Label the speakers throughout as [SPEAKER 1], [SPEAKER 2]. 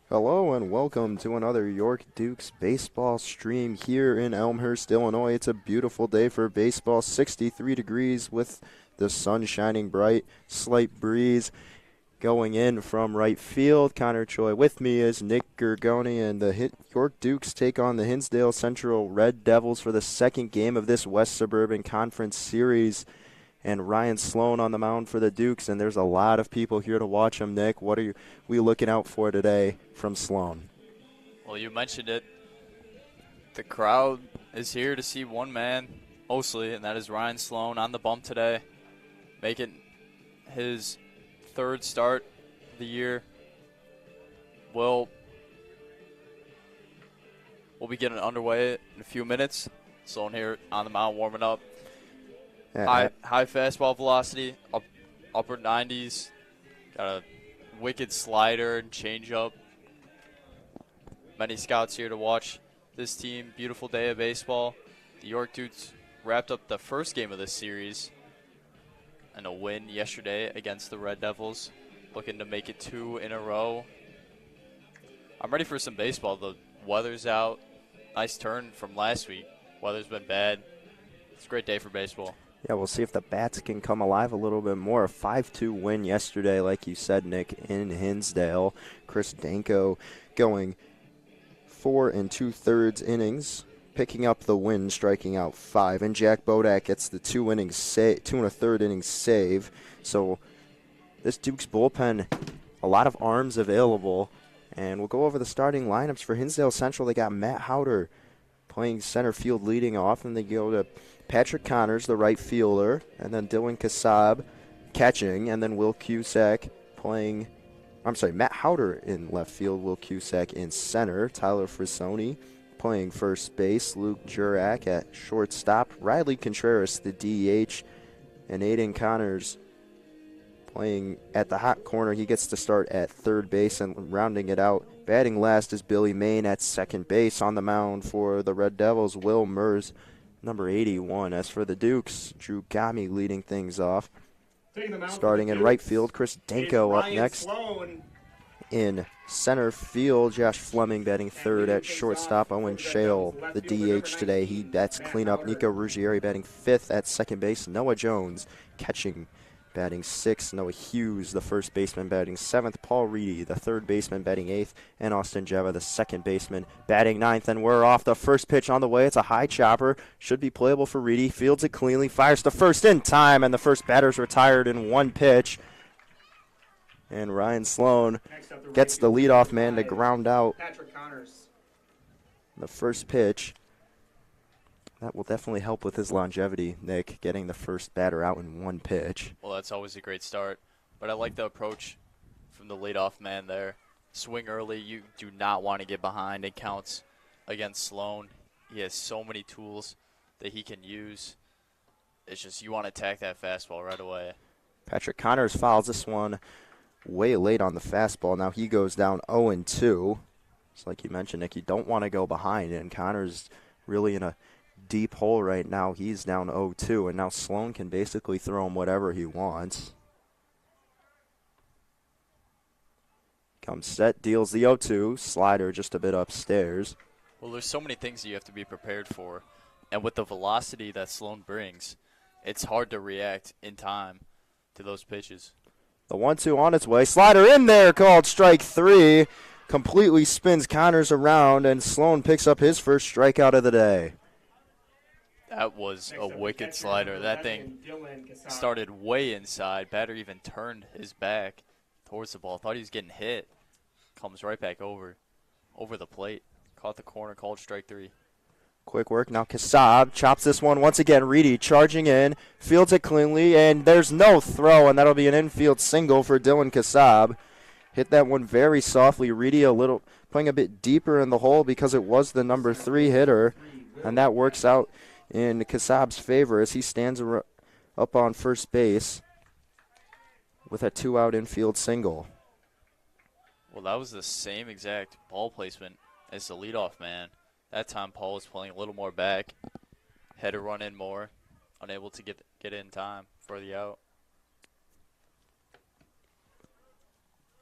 [SPEAKER 1] Hello and welcome to another York Dukes baseball stream here in Elmhurst, Illinois. It's a beautiful day for baseball, 63 degrees with the sun shining bright, slight breeze going in from right field. Connor Choi with me is Nick Gurgone, and the York Dukes take on the Hinsdale Central Red Devils for the second game of this West Suburban Conference Series. And Ryan Sloan on the mound for the Dukes, and there's a lot of people here to watch him. Nick, what are we looking out for today from Sloan?
[SPEAKER 2] Well, you mentioned it. The crowd is here to see one man mostly, and that is Ryan Sloan on the bump today, making his third start of the year. We'll be getting underway in a few minutes. Sloan here on the mound warming up. High fastball velocity, upper 90s. Got a wicked slider and changeup. Many scouts here to watch this team. Beautiful day of baseball. The York Dukes wrapped up the first game of this series and a win yesterday against the Red Devils. Looking to make it 2 in a row. I'm ready for some baseball. The weather's out. Nice turn from last week. Weather's been bad. It's a great day for baseball.
[SPEAKER 1] Yeah, we'll see if the bats can come alive a little bit more. A 5-2 win yesterday, like you said, Nick, in Hinsdale. Chris Danko going 4 2/3 innings, picking up the win, striking out 5. And Jack Bodak gets the 2 1/3 innings save. So this Dukes bullpen, a lot of arms available. And we'll go over the starting lineups for Hinsdale Central. They got Matt Howder playing center field leading off, and they go to Patrick Connors, the right fielder, and then Dylan Kassab catching, and then Matt Howder in left field, Will Cusack in center, Tyler Frisoni playing first base, Luke Jurak at shortstop, Riley Contreras, the DH, and Aiden Connors playing at the hot corner. He gets to start at third base, and rounding it out, batting last is Billy Main at second base. On the mound for the Red Devils, Will Mers, number 81. As for the Dukes, Drew Gami leading things off. Starting in right field, Chris Danko up next.
[SPEAKER 3] Sloan.
[SPEAKER 1] In center field, Josh Fleming batting third. At shortstop, Owen Shale, the DH today. He bats cleanup. Nico Ruggieri batting fifth. At second base, Noah Jones catching, batting sixth. Noah Hughes, the first baseman, batting seventh. Paul Reedy, the third baseman, batting eighth. And Austin Jeva, the second baseman, batting ninth. And we're off. The first pitch on the way. It's a high chopper. Should be playable for Reedy. Fields it cleanly. Fires to first in time. And the first batter's retired in one pitch. And Ryan Sloan gets the leadoff man to ground out
[SPEAKER 3] Patrick Connors.
[SPEAKER 1] the first pitch. That will definitely help with his longevity, Nick, getting the first batter out in one pitch.
[SPEAKER 2] Well, that's always a great start. But I like the approach from the leadoff man there. Swing early. You do not want to get behind. It counts against Sloan. He has so many tools that he can use. It's just you want to attack that fastball right away.
[SPEAKER 1] Patrick Connors fouls this one way late on the fastball. Now he goes down 0-2. It's like you mentioned, Nick, you don't want to go behind, and Connors really in a deep hole right now. He's down 0-2, and now Sloan can basically throw him whatever he wants. Comes set, deals the 0-2, slider just a bit upstairs.
[SPEAKER 2] Well, there's so many things that you have to be prepared for, and with the velocity that Sloan brings, it's hard to react in time to those pitches.
[SPEAKER 1] The 1-2 on its way. Slider in there, called strike three. Completely spins Connors around, and Sloan picks up his first strikeout of the day.
[SPEAKER 2] That was a wicked slider. That thing started way inside. Batter even turned his back towards the ball. Thought he was getting hit. Comes right back over the plate. Caught the corner, called strike three.
[SPEAKER 1] Quick work. Now Kassab chops this one once again. Reedy charging in, fields it cleanly, and there's no throw, and that'll be an infield single for Dylan Kassab. Hit that one very softly. Reedy playing a bit deeper in the hole because it was the number 3 hitter, and that works out in Kassab's favor as he stands up on first base with a 2-out infield single.
[SPEAKER 2] Well, that was the same exact ball placement as the leadoff man. That time Paul was playing a little more back, had to run in more, unable to get in time for the out.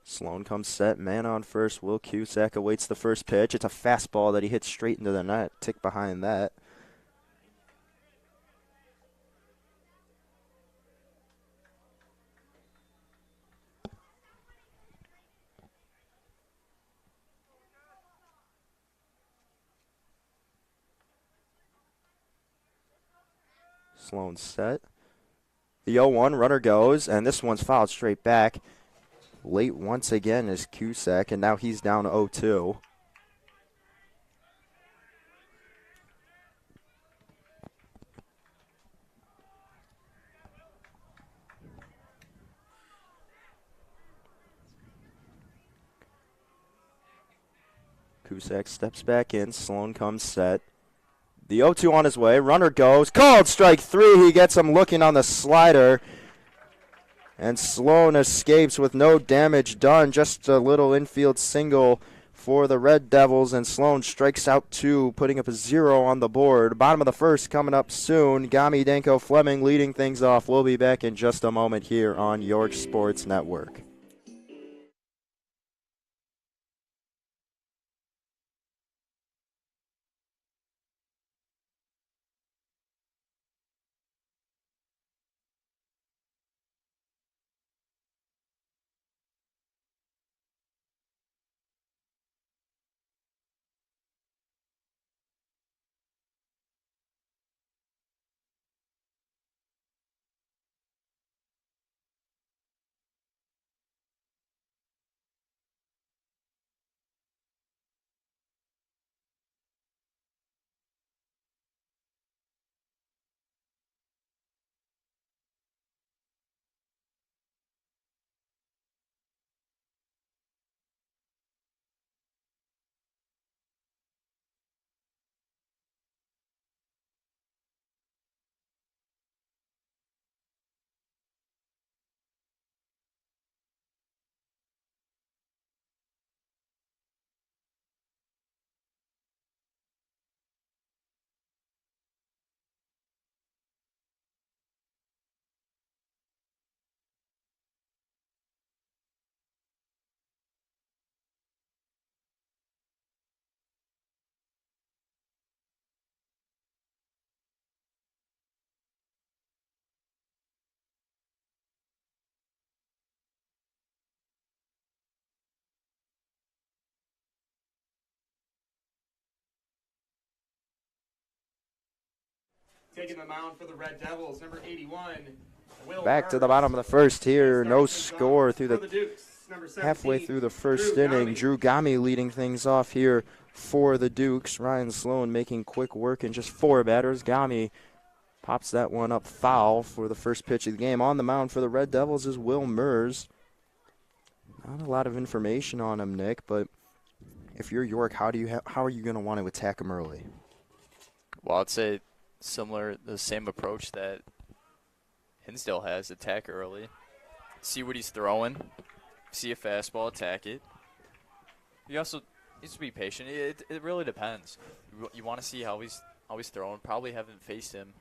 [SPEAKER 1] Sloan comes set, man on first. Will Cusack awaits the first pitch. It's a fastball that he hits straight into the net. Tick behind that. Sloan set. The 0-1 runner goes, and this one's fouled straight back. Late once again is Cusack, and now he's down 0-2. Cusack steps back in. Sloan comes set. The 0-2 on his way. Runner goes. Called strike three. He gets him looking on the slider. And Sloan escapes with no damage done. Just a little infield single for the Red Devils. And Sloan strikes out two, putting up a 0 on the board. Bottom of the first coming up soon. Gami, Danko, Fleming leading things off. We'll be back in just a moment here on York Sports Network.
[SPEAKER 3] Taking the mound for the Red Devils, number 81.
[SPEAKER 1] Back to the bottom of the first here. No score through the halfway through the first inning. Drew Gami leading things off here for the Dukes. Ryan Sloan making quick work in just 4 batters. Gami pops that one up foul for the first pitch of the game. On the mound for the Red Devils is Will Mers. Not a lot of information on him, Nick, but if you're York, how are you going to want to attack him early?
[SPEAKER 2] Well, I'd say the same approach that Hinsdale has, attack early, see what he's throwing, see a fastball, attack it. You also need to be patient. It really depends. You want to see how he's throwing. Probably haven't faced him.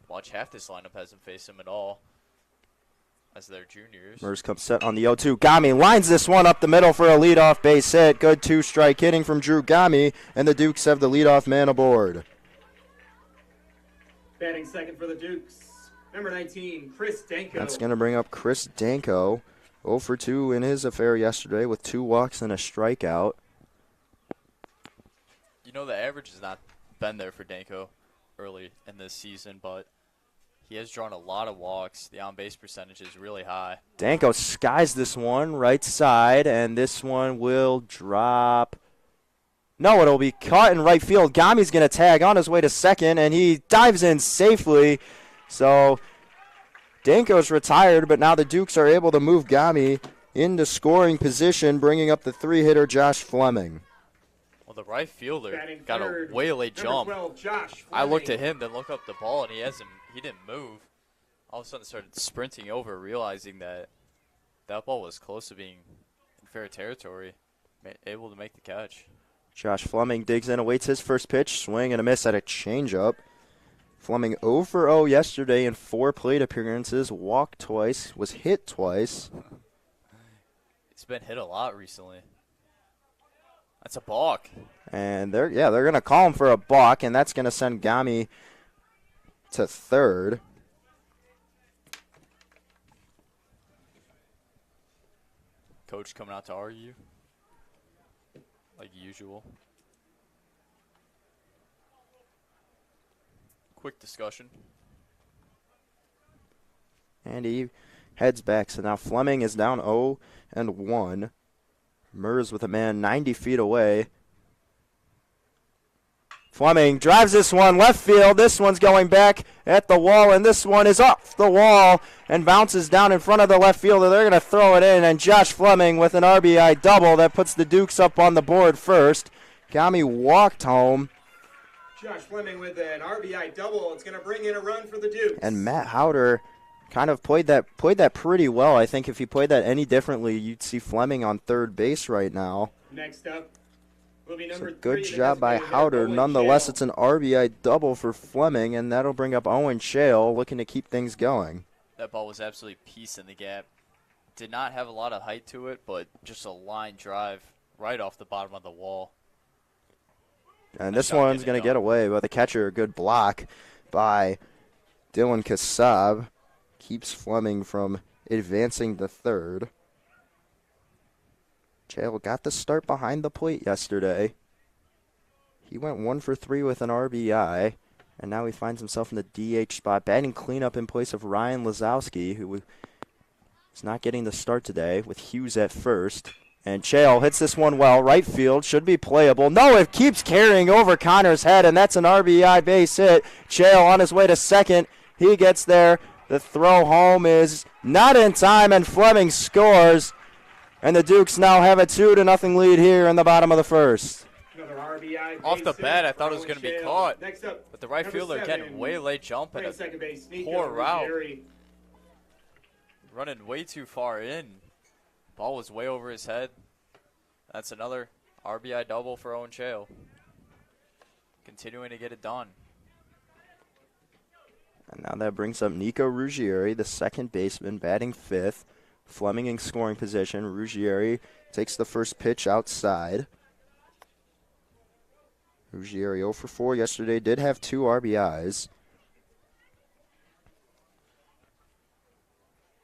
[SPEAKER 2] Watch, half this lineup hasn't faced him at all as their juniors.
[SPEAKER 1] Mers comes set on the 0-2. Gami lines this one up the middle for a leadoff base hit. Good 2-strike hitting from Drew Gami, and the Dukes have the leadoff man aboard.
[SPEAKER 3] Batting second for the Dukes, number 19, Chris Danko.
[SPEAKER 1] That's going to bring up Chris Danko. 0 for 2 in his affair yesterday with 2 walks and a strikeout.
[SPEAKER 2] You know, the average has not been there for Danko early in this season, but he has drawn a lot of walks. The on-base percentage is really high.
[SPEAKER 1] Danko skies this one right side, and this one will drop. No, it'll be caught in right field. Gami's going to tag on his way to second, and he dives in safely. So Danko's retired, but now the Dukes are able to move Gami into scoring position, bringing up the 3-hitter Josh Fleming.
[SPEAKER 2] Well, the right fielder got a way late jump.
[SPEAKER 3] 12,
[SPEAKER 2] I looked at him, then looked up the ball, and he didn't move. All of a sudden started sprinting over, realizing that ball was close to being in fair territory, able to make the catch.
[SPEAKER 1] Josh Fleming digs in, awaits his first pitch, swing and a miss at a changeup. Fleming 0 for 0 yesterday in 4 plate appearances, walked twice, was hit twice.
[SPEAKER 2] He's been hit a lot recently. That's a balk.
[SPEAKER 1] And they're going to call him for a balk, and that's going to send Gami to third.
[SPEAKER 2] Coach coming out to argue, like usual. Quick discussion.
[SPEAKER 1] And he heads back. So now Fleming is down 0-1. Mers with a man 90 feet away. Fleming drives this one left field. This one's going back at the wall, and this one is off the wall and bounces down in front of the left fielder. They're going to throw it in, and Josh Fleming with an RBI double that puts the Dukes up on the board first. Gami walked home.
[SPEAKER 3] Josh Fleming with an RBI double. It's going to bring in a run for the Dukes.
[SPEAKER 1] And Matt Howder kind of played that pretty well. I think if he played that any differently, you'd see Fleming on third base right now.
[SPEAKER 3] Next up will be
[SPEAKER 1] So
[SPEAKER 3] number
[SPEAKER 1] good
[SPEAKER 3] 3.
[SPEAKER 1] job by Howder. Nonetheless, it's an RBI double for Fleming, and that'll bring up Owen Shale looking to keep things going.
[SPEAKER 2] That ball was absolutely peace in the gap. Did not have a lot of height to it, but just a line drive right off the bottom of the wall.
[SPEAKER 1] And this one's going to get away with a catcher. A good block by Dylan Kassab. Keeps Fleming from advancing to third. Shale got the start behind the plate yesterday. He went 1 for 3 with an RBI, and now he finds himself in the DH spot, batting cleanup in place of Ryan Lazowski, who is not getting the start today, with Hughes at first. And Shale hits this one well, right field, should be playable. No, it keeps carrying over Connor's head, and that's an RBI base hit. Shale on his way to second. He gets there. The throw home is not in time, and Fleming scores. And the Dukes now have a 2-0 lead here in the bottom of the first.
[SPEAKER 2] Off the bat, I thought it was going to be caught.
[SPEAKER 3] Next up,
[SPEAKER 2] But the right fielder getting way late jump and a
[SPEAKER 3] second base, Nico
[SPEAKER 2] poor route.
[SPEAKER 3] Ruggieri.
[SPEAKER 2] Running way too far in. Ball was way over his head. That's another RBI double for Owen Shale. Continuing to get it done.
[SPEAKER 1] And now that brings up Nico Ruggieri, the second baseman, batting fifth. Fleming in scoring position. Ruggieri takes the first pitch outside. Ruggieri 0 for 4 yesterday, did have 2 RBIs.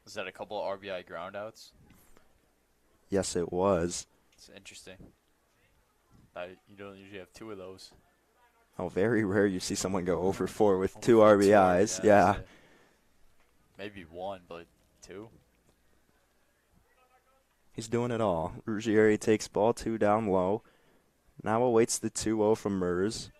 [SPEAKER 2] Was that a couple of RBI groundouts?
[SPEAKER 1] Yes, it was.
[SPEAKER 2] It's interesting. You don't usually have 2 of those.
[SPEAKER 1] Oh, very rare you see someone go 0 for 4 with 2 RBIs. Yeah.
[SPEAKER 2] Maybe 1, but 2.
[SPEAKER 1] He's doing it all. Ruggieri takes ball 2 down low. Now awaits the 2-0 from Mers.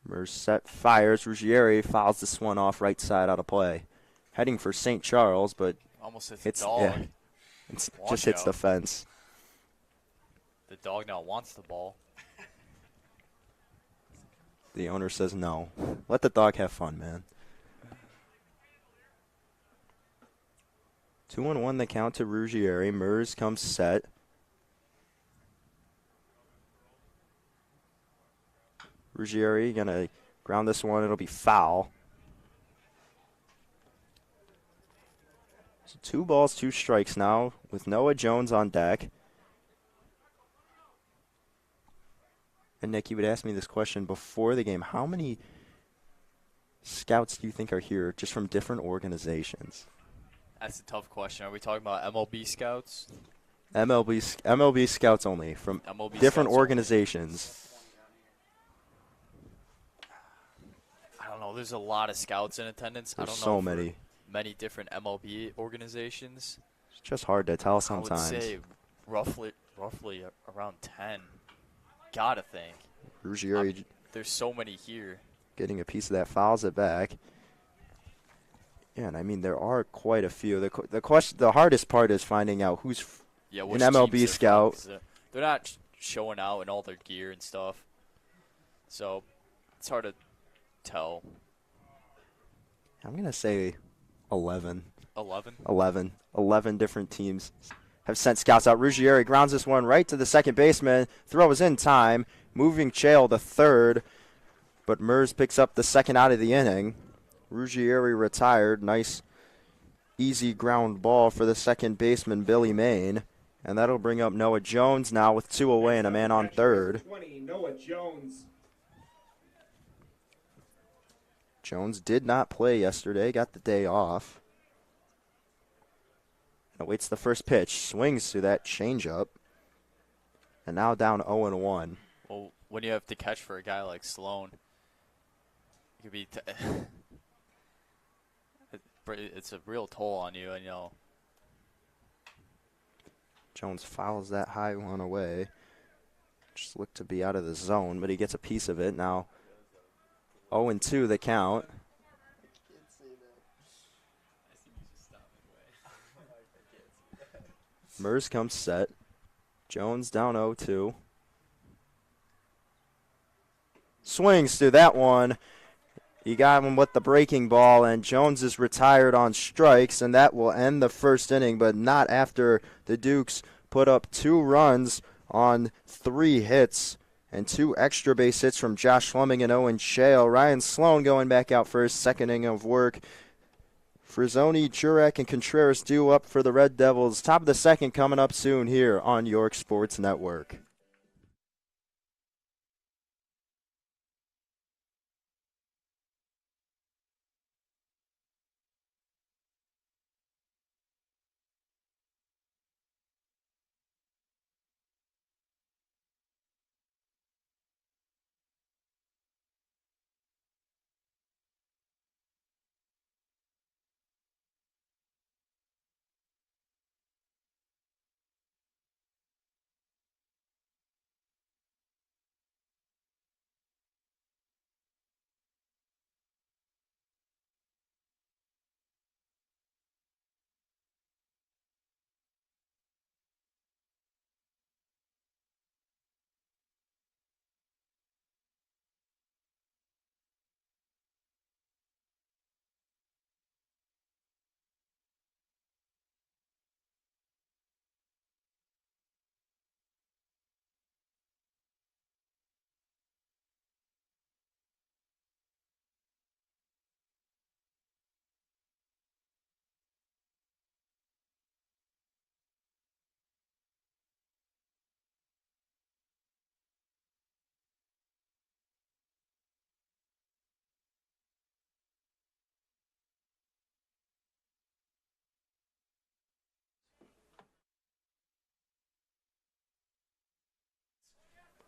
[SPEAKER 1] Mers set, fires. Ruggieri fouls this one off right side out of play. Heading for St. Charles, but
[SPEAKER 2] almost hits
[SPEAKER 1] hits,
[SPEAKER 2] the dog.
[SPEAKER 1] yeah, just hits the fence.
[SPEAKER 2] The dog now wants the ball.
[SPEAKER 1] The owner says no. Let the dog have fun, man. 2-1 the count to Ruggieri. Mers comes set. Ruggieri going to ground this one. It'll be foul. So 2 balls, 2 strikes now with Noah Jones on deck. And Nick, you would ask me this question before the game. How many scouts do you think are here just from different organizations?
[SPEAKER 2] That's a tough question. Are we talking about MLB scouts?
[SPEAKER 1] MLB scouts only from
[SPEAKER 2] MLB
[SPEAKER 1] different
[SPEAKER 2] scouts
[SPEAKER 1] organizations.
[SPEAKER 2] I don't know. There's a lot of scouts in attendance.
[SPEAKER 1] There's
[SPEAKER 2] I don't know
[SPEAKER 1] so
[SPEAKER 2] for
[SPEAKER 1] many.
[SPEAKER 2] Many different MLB organizations.
[SPEAKER 1] It's just hard to tell sometimes.
[SPEAKER 2] I would say roughly around 10. Gotta think.
[SPEAKER 1] Ruggieri
[SPEAKER 2] there's so many here.
[SPEAKER 1] getting a piece of that, fouls it back. Yeah, and I mean there are quite a few. The hardest part is finding out who's an MLB scout.
[SPEAKER 2] They're not showing out in all their gear and stuff, so it's hard to tell.
[SPEAKER 1] I'm gonna say 11.
[SPEAKER 2] 11?
[SPEAKER 1] 11 different teams have sent scouts out. Ruggieri grounds this one right to the second baseman. Throw is in time, moving Shale to third, but Mers picks up the second out of the inning. Ruggieri retired. Nice, easy ground ball for the second baseman, Billy Main. And that'll bring up Noah Jones now with 2 away and a man on third.
[SPEAKER 3] 20, Noah Jones.
[SPEAKER 1] Jones did not play yesterday, got the day off. Awaits the first pitch, swings through that changeup. And now down 0-1.
[SPEAKER 2] Well, when you have to catch for a guy like Sloan, it could be it's a real toll on you, and
[SPEAKER 1] Jones fouls that high one away. Just looked to be out of the zone, but he gets a piece of it. Now 0-2 the count. Mers comes set. Jones down 0-2. Swings through that one. He got him with the breaking ball, and Jones is retired on strikes, and that will end the first inning, but not after the Dukes put up 2 runs on 3 hits and 2 extra base hits from Josh Fleming and Owen Shale. Ryan Sloan going back out for his second inning of work. Frizzoni, Jurek, and Contreras due up for the Red Devils. Top of the second coming up soon here on York Sports Network.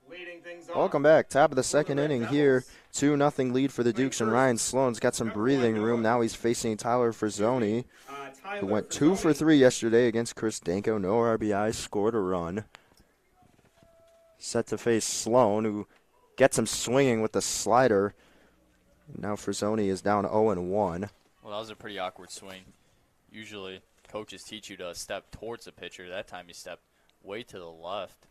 [SPEAKER 3] Leading things off.
[SPEAKER 1] Welcome back. Top of the second inning here. 2-0 lead for the Dukes, and Ryan Sloan's got some breathing room. Now he's facing Tyler Frizzoni, who went 2 for 3 yesterday against Chris Danko. No RBI, scored a run. Set to face Sloan, who gets him swinging with the slider. Now Frizzoni is down 0-1.
[SPEAKER 2] Well, that was a pretty awkward swing. Usually coaches teach you to step towards the pitcher. That time he stepped way to the left.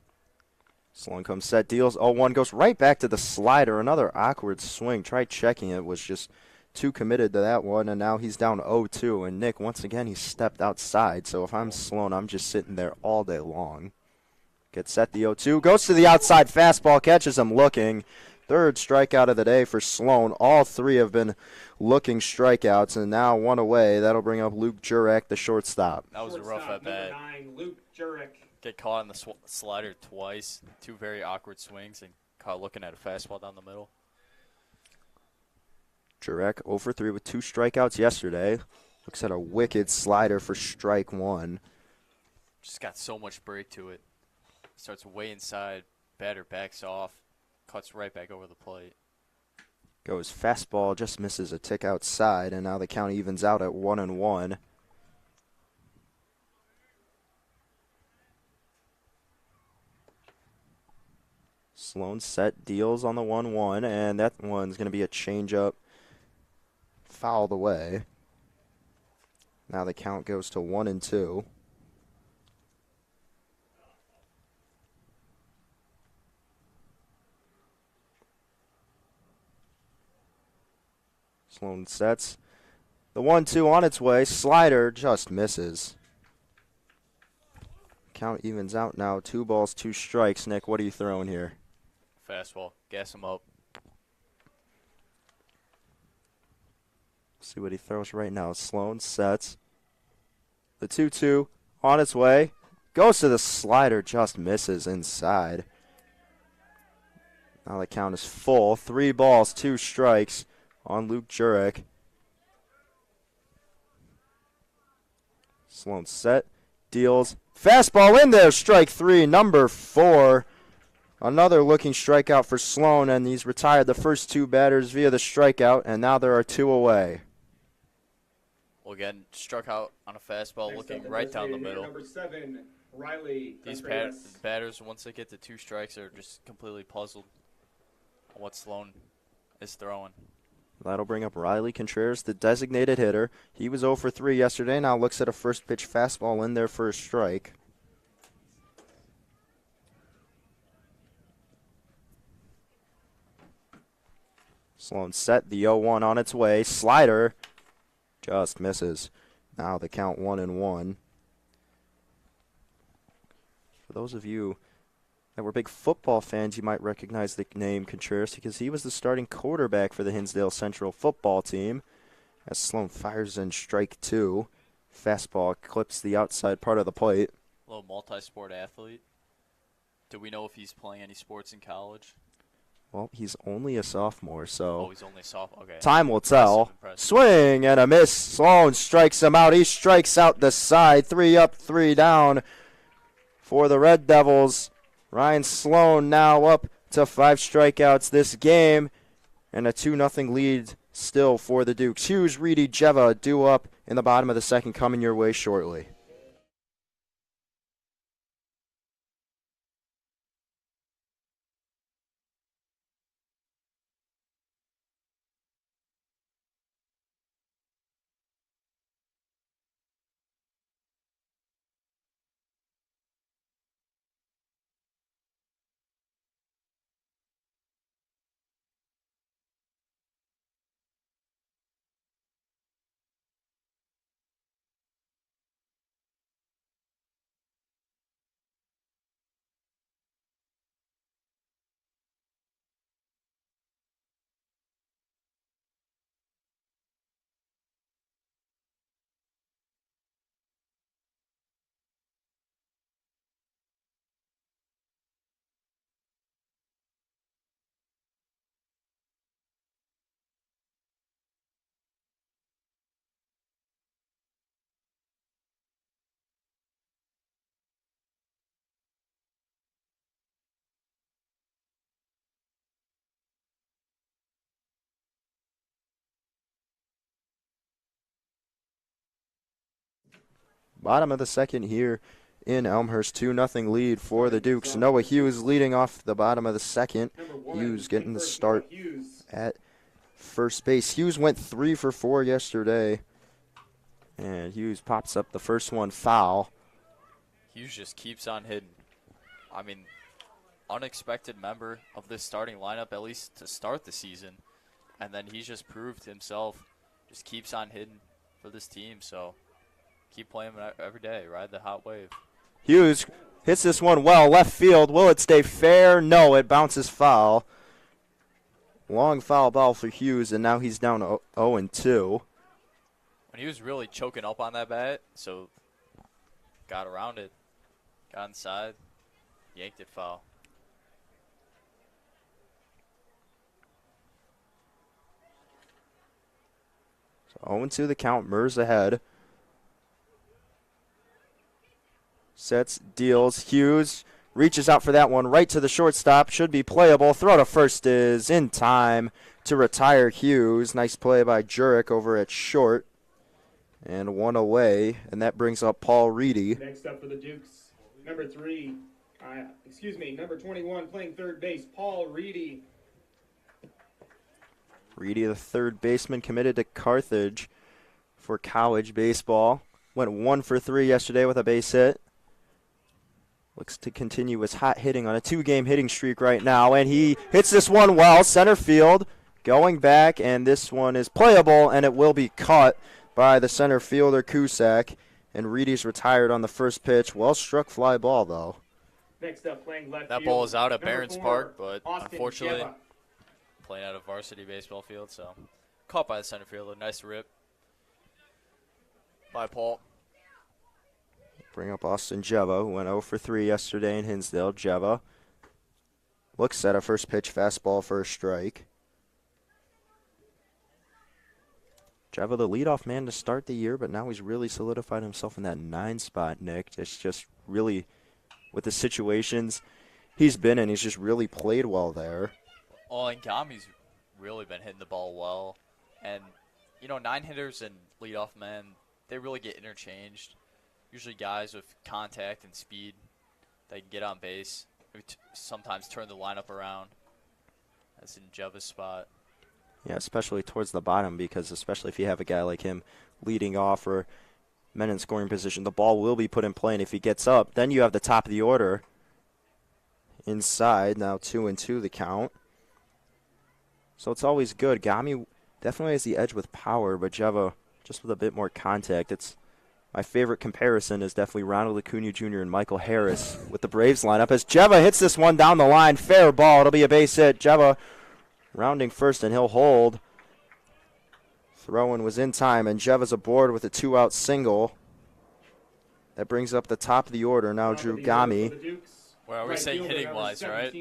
[SPEAKER 1] Sloan comes set, deals 0-1, goes right back to the slider. Another awkward swing. Tried checking it, was just too committed to that one, and now he's down 0-2. And Nick, once again, he stepped outside. So if I'm Sloan, I'm just sitting there all day long. Gets set the 0-2, goes to the outside fastball, catches him looking. Third strikeout of the day for Sloan. All 3 have been looking strikeouts, and now 1 away. That'll bring up Luke Jurek, the shortstop.
[SPEAKER 2] That was a rough at bat.
[SPEAKER 3] 9, Luke Jurek.
[SPEAKER 2] Get caught on the slider twice. 2 very awkward swings, and caught looking at a fastball down the middle.
[SPEAKER 1] Jurek 0 for 3 with 2 strikeouts yesterday. Looks at a wicked slider for strike 1.
[SPEAKER 2] Just got so much break to it. Starts way inside. Batter backs off. Cuts right back over the plate.
[SPEAKER 1] Goes fastball, just misses a tick outside, and now the count evens out at 1-1. Sloan set, deals on the 1-1, and that one's going to be a changeup fouled away. Now the count goes to 1-2. Sloan sets. The 1-2 on its way. Slider just misses. Count evens out now. 2 balls, 2 strikes. Nick, what are you throwing here?
[SPEAKER 2] Fastball. Gas him up.
[SPEAKER 1] See what he throws right now. Sloan sets. The 2-2 on its way. Goes to the slider, just misses inside. Now the count is full. 3 balls, 2 strikes on Luke Jurek. Sloan set, deals. Fastball in there, strike 3, number 4. Another looking strikeout for Sloan, and he's retired the first 2 batters via the strikeout, and now there are 2 away.
[SPEAKER 2] Well, again, struck out on a fastball, looking right down the middle.
[SPEAKER 3] Number 7, Riley.
[SPEAKER 2] These batters, once they get to 2 strikes, are just completely puzzled on what Sloan is throwing.
[SPEAKER 1] That'll bring up Riley Contreras, the designated hitter. He was 0 for 3 yesterday. Now looks at a first pitch fastball in there for a strike. Sloan set, the 0-1 on its way. Slider just misses. Now the count 1-1. For those of you that were big football fans, you might recognize the name Contreras because he was the starting quarterback for the Hinsdale Central football team. As Sloan fires in strike 2. Fastball clips the outside part of the plate.
[SPEAKER 2] A little multi-sport athlete. Do we know if he's playing any sports in college?
[SPEAKER 1] Well, he's only a sophomore, so
[SPEAKER 2] Oh, he's only sophomore. Okay.
[SPEAKER 1] time will tell.
[SPEAKER 2] Impressive.
[SPEAKER 1] Swing and a miss. Sloan strikes him out. He strikes out the side. 3 up, 3 down for the Red Devils. Ryan Sloan now up to 5 strikeouts this game, and a 2-0 lead still for the Dukes. Hughes, Reedy, Jeva due up in the bottom of the second, coming your way shortly. Bottom of the second here in Elmhurst, 2-0 lead for the Dukes. Noah Hughes leading off the bottom of the second. Hughes getting the start at first base. Hughes went 3 for 4 yesterday, and Hughes pops up the first one foul.
[SPEAKER 2] Hughes just keeps on hitting. I mean, unexpected member of this starting lineup, at least to start the season, and then he's just proved himself, just keeps on hitting for this team, so keep playing him every day. Ride the hot wave.
[SPEAKER 1] Hughes hits this one well, left field. Will it stay fair? No, it bounces foul. Long foul ball for Hughes, and now he's down 0-2.
[SPEAKER 2] When he was really choking up on that bat, so got around it, got inside, yanked it foul.
[SPEAKER 1] So 0-2 the count. Murs ahead. Sets, deals. Hughes reaches out for that one right to the shortstop. Should be playable. Throw to first is in time to retire Hughes. Nice play by Jurek over at short. And 1 away, and that brings up Paul Reedy.
[SPEAKER 3] Next up for the Dukes, number 21, playing third base, Paul Reedy.
[SPEAKER 1] Reedy, the third baseman, committed to Carthage for college baseball. Went 1 for 3 yesterday with a base hit. Looks to continue his hot hitting on a 2-game hitting streak right now, and he hits this one well, center field, going back, and this one is playable, and it will be caught by the center fielder Cusack, and Reedy's retired on the first pitch. Well struck fly ball, though.
[SPEAKER 3] Next up, playing left
[SPEAKER 2] That
[SPEAKER 3] field,
[SPEAKER 2] ball is out at
[SPEAKER 3] number
[SPEAKER 2] Barron's
[SPEAKER 3] 4,
[SPEAKER 2] Park, but
[SPEAKER 3] Austin
[SPEAKER 2] unfortunately,
[SPEAKER 3] Jeva.
[SPEAKER 2] playing at a varsity baseball field, so Caught by the center fielder. Nice rip by Paul.
[SPEAKER 1] Bring up Austin Jeva, who went 0 for 3 yesterday in Hinsdale. Jeva looks at a first pitch fastball for a strike. Jeva, the leadoff man to start the year, but now he's really solidified himself in that 9 spot, Nick. It's just really, with the situations he's been in, he's just really played well there.
[SPEAKER 2] Oh, and Gami's really been hitting the ball well. And, 9 hitters and leadoff men, they really get interchanged. Usually guys with contact and speed, they can get on base. Sometimes turn the lineup around. That's in Jeva's spot.
[SPEAKER 1] Yeah, especially towards the bottom, because especially if you have a guy like him leading off or men in scoring position, the ball will be put in play, and if he gets up, then you have the top of the order inside. Now 2-2 the count. So it's always good. Gami definitely has the edge with power, but Jeva just with a bit more contact. It's my favorite comparison is definitely Ronald Acuna Jr. and Michael Harris with the Braves lineup. As Jeva hits this one down the line, fair ball. It'll be a base hit. Jeva rounding first, and he'll hold. Throw-in was in time, and Jeva's aboard with a 2-out single. That brings up the top of the order. Now Drew Gami.
[SPEAKER 2] Well, we're saying hitting-wise, right?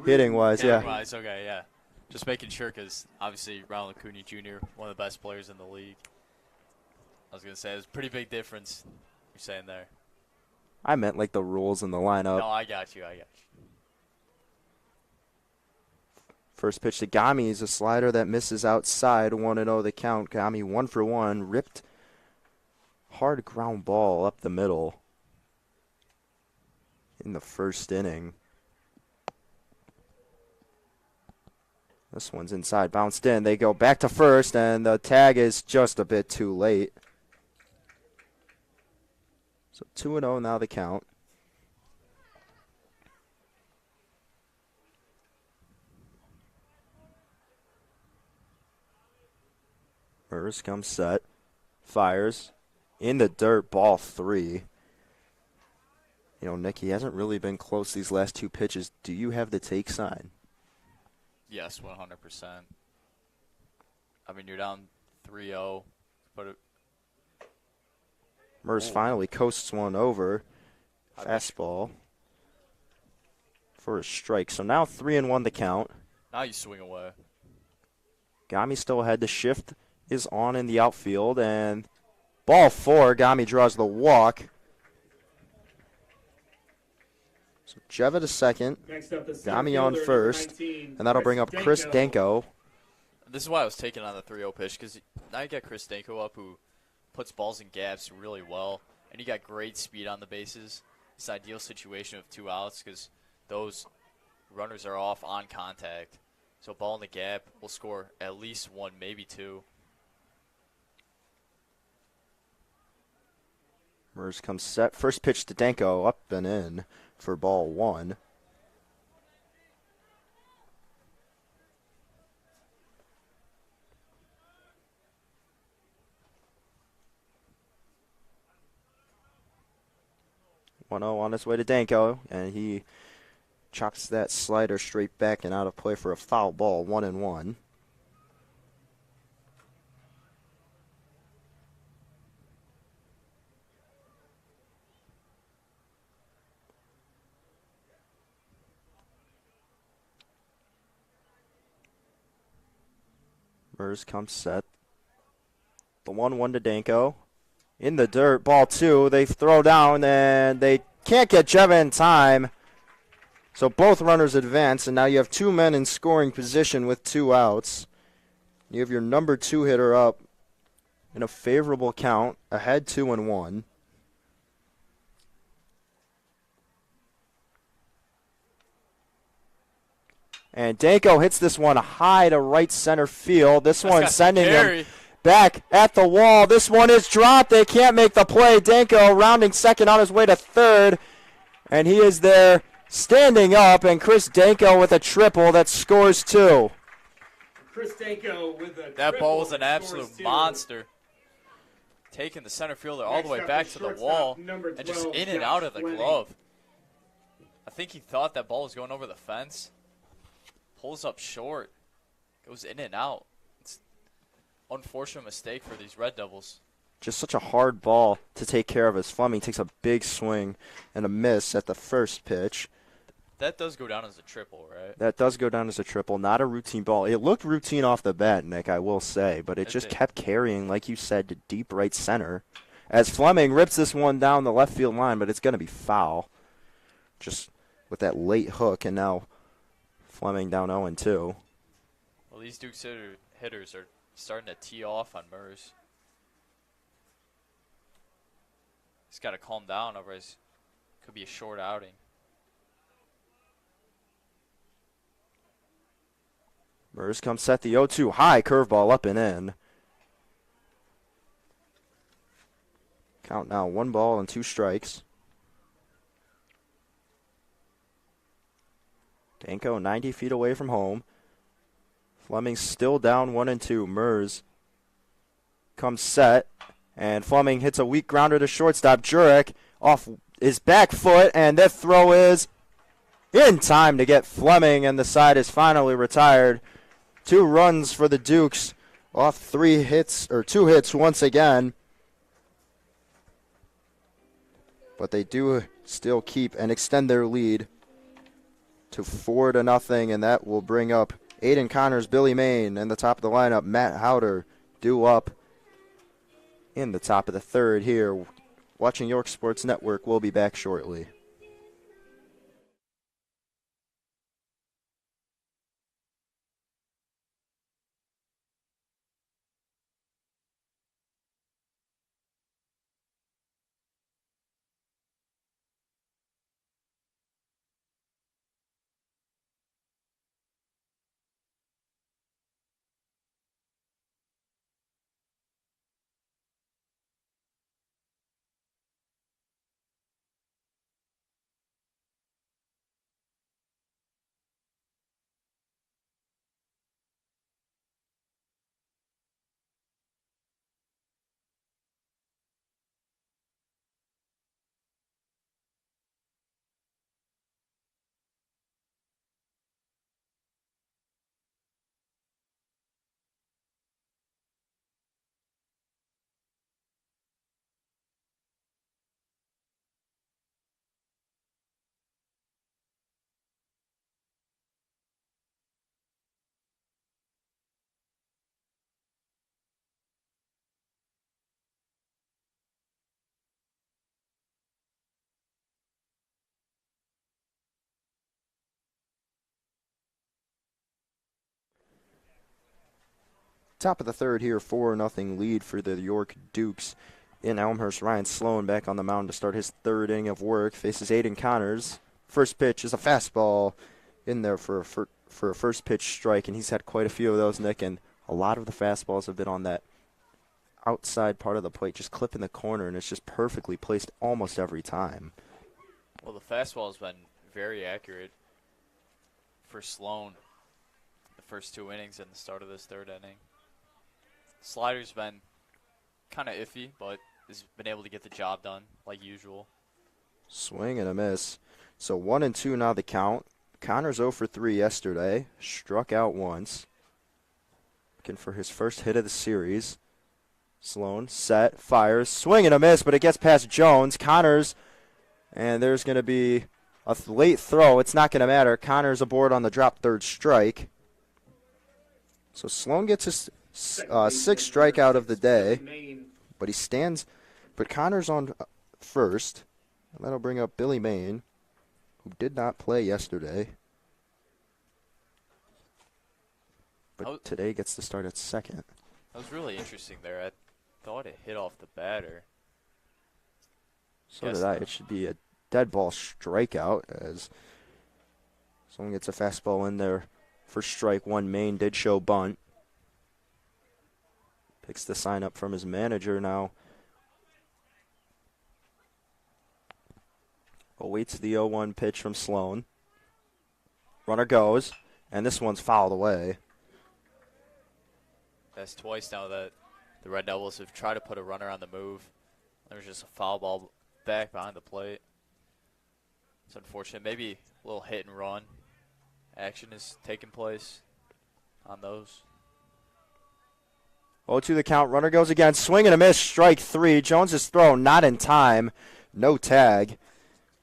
[SPEAKER 1] Hitting-wise, yeah.
[SPEAKER 2] Hitting-wise, okay, yeah. Just making sure, because obviously Ronald Acuna Jr., one of the best players in the league. I was going to say, there's a pretty big difference you're saying there.
[SPEAKER 1] I meant like the rules in the lineup.
[SPEAKER 2] No, I got you.
[SPEAKER 1] First pitch to Gami is a slider that misses outside. 1-0 the count. Gami 1 for 1. Ripped hard ground ball up the middle in the first inning. This one's inside. Bounced in. They go back to first, and the tag is just a bit too late. So 2-0 now the count. Murs comes set. Fires. In the dirt, ball 3. Nick, he hasn't really been close these last 2 pitches. Do you have the take sign?
[SPEAKER 2] Yes, 100%. I mean, you're down 3-0, but
[SPEAKER 1] Murs finally coasts one over. Fastball for a strike. So now 3-1 the count.
[SPEAKER 2] Now you swing away.
[SPEAKER 1] Gami still ahead. The shift is on in the outfield, and ball 4. Gami draws the walk. So Jeva to second. Gami on first, and that'll bring up Chris Danko.
[SPEAKER 2] This is why I was taking on the 3-0 pitch, because now you got Chris Danko up, who puts balls in gaps really well, and you got great speed on the bases. It's an ideal situation with 2 outs, because those runners are off on contact. So ball in the gap will score at least 1, maybe 2.
[SPEAKER 1] Murs comes set. First pitch to Danko, up and in for ball 1. On his way to Danko, and he chops that slider straight back and out of play for a foul ball. 1-1. Murs comes set. The 1-1 to Danko. In the dirt, ball 2. They throw down, and they can't get Jeva in time. So both runners advance, and now you have 2 men in scoring position with 2 outs. You have your number 2 hitter up in a favorable count, ahead 2-1. And Danko hits this one high to right center field. This one sending him back at the wall. This one is dropped. They can't make the play. Danko rounding second on his way to third. And he is there standing up. And Chris Danko with a triple that scores 2.
[SPEAKER 3] Chris Danko with a
[SPEAKER 2] That ball was an absolute monster. Taking the center fielder all the way back to the wall and just in and out of the glove. I think he thought that ball was going over the fence. Pulls up short. Goes in and out. unfortunate mistake for these Red Devils.
[SPEAKER 1] Just such a hard ball to take care of as Fleming takes a big swing and a miss at the first pitch.
[SPEAKER 2] That does go down as a triple, right?
[SPEAKER 1] That does go down as a triple, not a routine ball. It looked routine off the bat, Nick, I will say, but it just kept carrying, like you said, to deep right center. As Fleming rips this one down the left field line, but it's going to be foul. Just with that late hook, and now Fleming down 0-2.
[SPEAKER 2] Well, these Dukes hitters are starting to tee off on Murs. He's got to calm down, otherwise it could be a short outing.
[SPEAKER 1] Murs comes set the 0-2 high curveball up and in. Count now 1 ball and 2 strikes. Danko 90 feet away from home. Fleming still down 1-2. Murs comes set, and Fleming hits a weak grounder to shortstop. Jurek off his back foot, and that throw is in time to get Fleming, and the side is finally retired. 2 runs for the Dukes off 2 hits once again. But they do still keep and extend their lead to 4-0, and that will bring up Aiden Connors, Billy Main, and the top of the lineup, Matt Howder, due up in the top of the 3rd here. Watching York Sports Network. We'll be back shortly. Top of the 3rd here, 4-0 lead for the York Dukes in Elmhurst. Ryan Sloan back on the mound to start his 3rd inning of work. Faces Aiden Connors. First pitch is a fastball in there for a first pitch strike, and he's had quite a few of those, Nick, and a lot of the fastballs have been on that outside part of the plate, just clipping the corner, and it's just perfectly placed almost every time.
[SPEAKER 2] Well, the fastball has been very accurate for Sloan the first 2 innings and the start of this 3rd inning. Slider's been kind of iffy, but has been able to get the job done like usual.
[SPEAKER 1] Swing and a miss. So 1-2 now the count. Connors 0 for 3 yesterday. Struck out once. Looking for his first hit of the series. Sloan set, fires, swing and a miss, but it gets past Jones. Connors, and there's going to be a late throw. It's not going to matter. Connors aboard on the drop 3rd strike. So Sloan gets his 6th strikeout of the day, but he stands. But Connors on first, and that'll bring up Billy Main, who did not play yesterday, but today gets to start at 2nd.
[SPEAKER 2] That was really interesting there. I thought it hit off the batter.
[SPEAKER 1] So did I. It should be a dead ball strikeout as someone gets a fastball in there for strike 1. Main did show bunt. Picks the sign up from his manager now. Awaits the 0-1 pitch from Sloan. Runner goes, and this one's fouled away.
[SPEAKER 2] That's twice now that the Red Devils have tried to put a runner on the move. There's just a foul ball back behind the plate. It's unfortunate. Maybe a little hit and run action is taking place on those.
[SPEAKER 1] 0-2 the count. Runner goes again. Swing and a miss. Strike 3. Jones's throw not in time. No tag.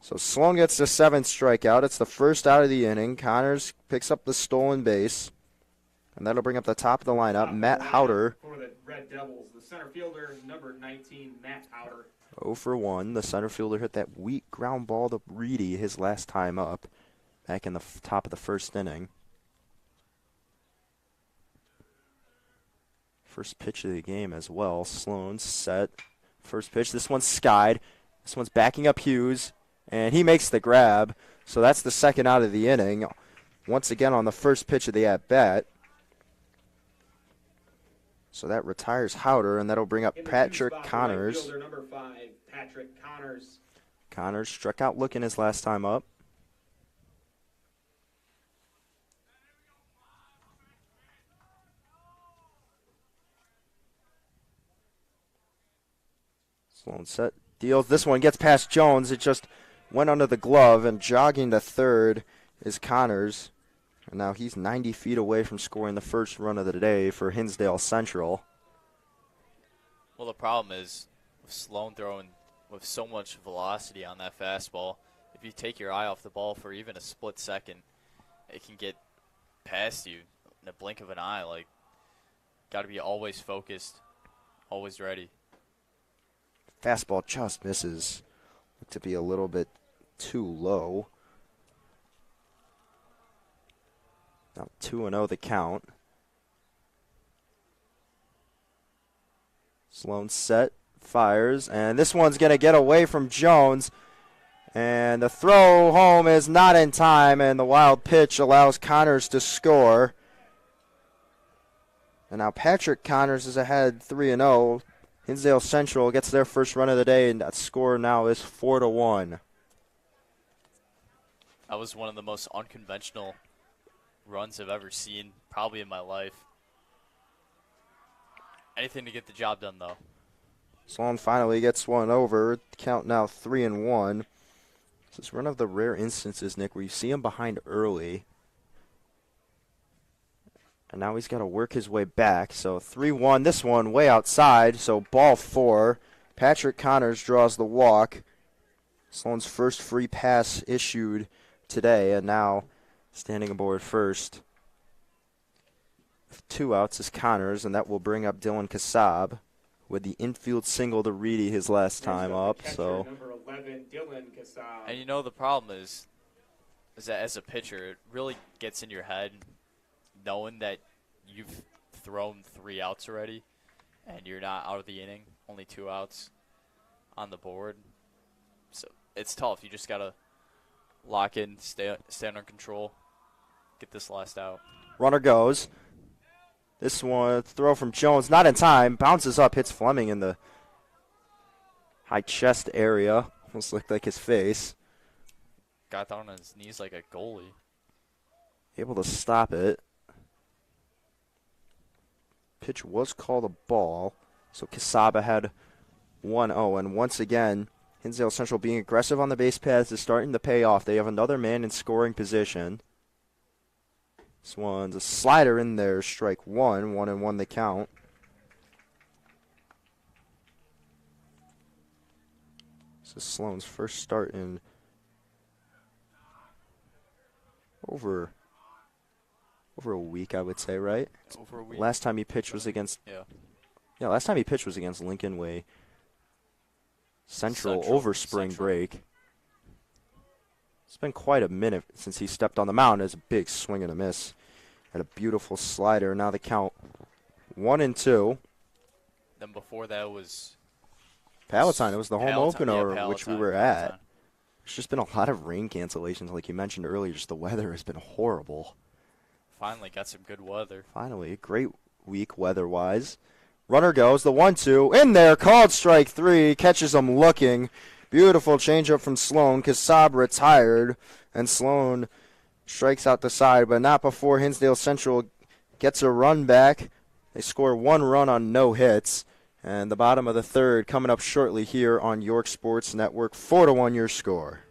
[SPEAKER 1] So Sloan gets the 7th strikeout. It's the first out of the inning. Connors picks up the stolen base. And that'll bring up the top of the lineup. Matt Howder.
[SPEAKER 3] For the Red Devils, the center fielder, number 19, Matt Howder.
[SPEAKER 1] 0 for 1. The center fielder hit that weak ground ball to Reedy his last time up. Back in the top of the first inning. First pitch of the game as well. Sloan set. First pitch. This one's skied. This one's backing up Hughes. And he makes the grab. So that's the second out of the inning. Once again on the first pitch of the at-bat. So that retires Howder, and that'll bring up Patrick Connors.
[SPEAKER 3] Right fielder, number 5, Patrick Connors.
[SPEAKER 1] Connors struck out looking his last time up. Sloan set. Deals. This one gets past Jones. It just went under the glove, and jogging to third is Connors. And now he's 90 feet away from scoring the first run of the day for Hinsdale Central.
[SPEAKER 2] Well, the problem is with Sloan throwing with so much velocity on that fastball, if you take your eye off the ball for even a split second, it can get past you in a blink of an eye. Like, got to be always focused, always ready.
[SPEAKER 1] Fastball just misses. Looked to be a little bit too low. Now 2-0 the count. Sloan set, fires, and this one's going to get away from Jones. And the throw home is not in time, and the wild pitch allows Connors to score. And now Patrick Connors is ahead 3-0. Hinsdale Central gets their first run of the day, and that score now is 4-1.
[SPEAKER 2] That was one of the most unconventional runs I've ever seen, probably in my life. Anything to get the job done, though.
[SPEAKER 1] Sloan finally gets one over. Count now 3-1. This is one of the rare instances, Nick, where you see him behind early. And now he's got to work his way back. So 3-1. This one way outside. So ball 4. Patrick Connors draws the walk. Sloan's first free pass issued today, and now standing aboard first. 2 outs is Connors, and that will bring up Dylan Kassab with the infield single to Reedy his last time up. So
[SPEAKER 3] number 11, Dylan Kassab.
[SPEAKER 2] And you know the problem is that as a pitcher, it really gets in your head knowing that you've thrown 3 outs already and you're not out of the inning, only 2 outs on the board. So it's tough. You just got to lock in, stay under control, get this last out.
[SPEAKER 1] Runner goes. This one, throw from Jones, not in time. Bounces up, hits Fleming in the high chest area. Almost looked like his face.
[SPEAKER 2] Got down on his knees like a goalie.
[SPEAKER 1] Able to stop it. Pitch was called a ball. So Kasaba had 1-0. And once again, Hinsdale Central being aggressive on the base paths is starting to pay off. They have another man in scoring position. This one's a slider in there, strike 1, 1-1 the count. This is Sloan's first start in over a week, I would say, right?
[SPEAKER 2] Over a week.
[SPEAKER 1] Last time he pitched was against last time he pitched was against Lincoln Way Central over spring break. It's been quite a minute since he stepped on the mound. As a big swing and a miss. Had a beautiful slider. Now the count 1-2.
[SPEAKER 2] Then before that was
[SPEAKER 1] Palatine. It was the home opener,
[SPEAKER 2] yeah,
[SPEAKER 1] which we were at. There's just been a lot of rain cancellations, like you mentioned earlier. Just the weather has been horrible.
[SPEAKER 2] Finally got some good weather.
[SPEAKER 1] Finally, a great week weather-wise. Runner goes, the 1-2, in there, called strike 3, catches him looking. Beautiful changeup from Sloan. Kassab retired, and Sloan strikes out the side, but not before Hinsdale Central gets a run back. They score 1 run on no hits, and the bottom of the third coming up shortly here on York Sports Network. 4-1 your score.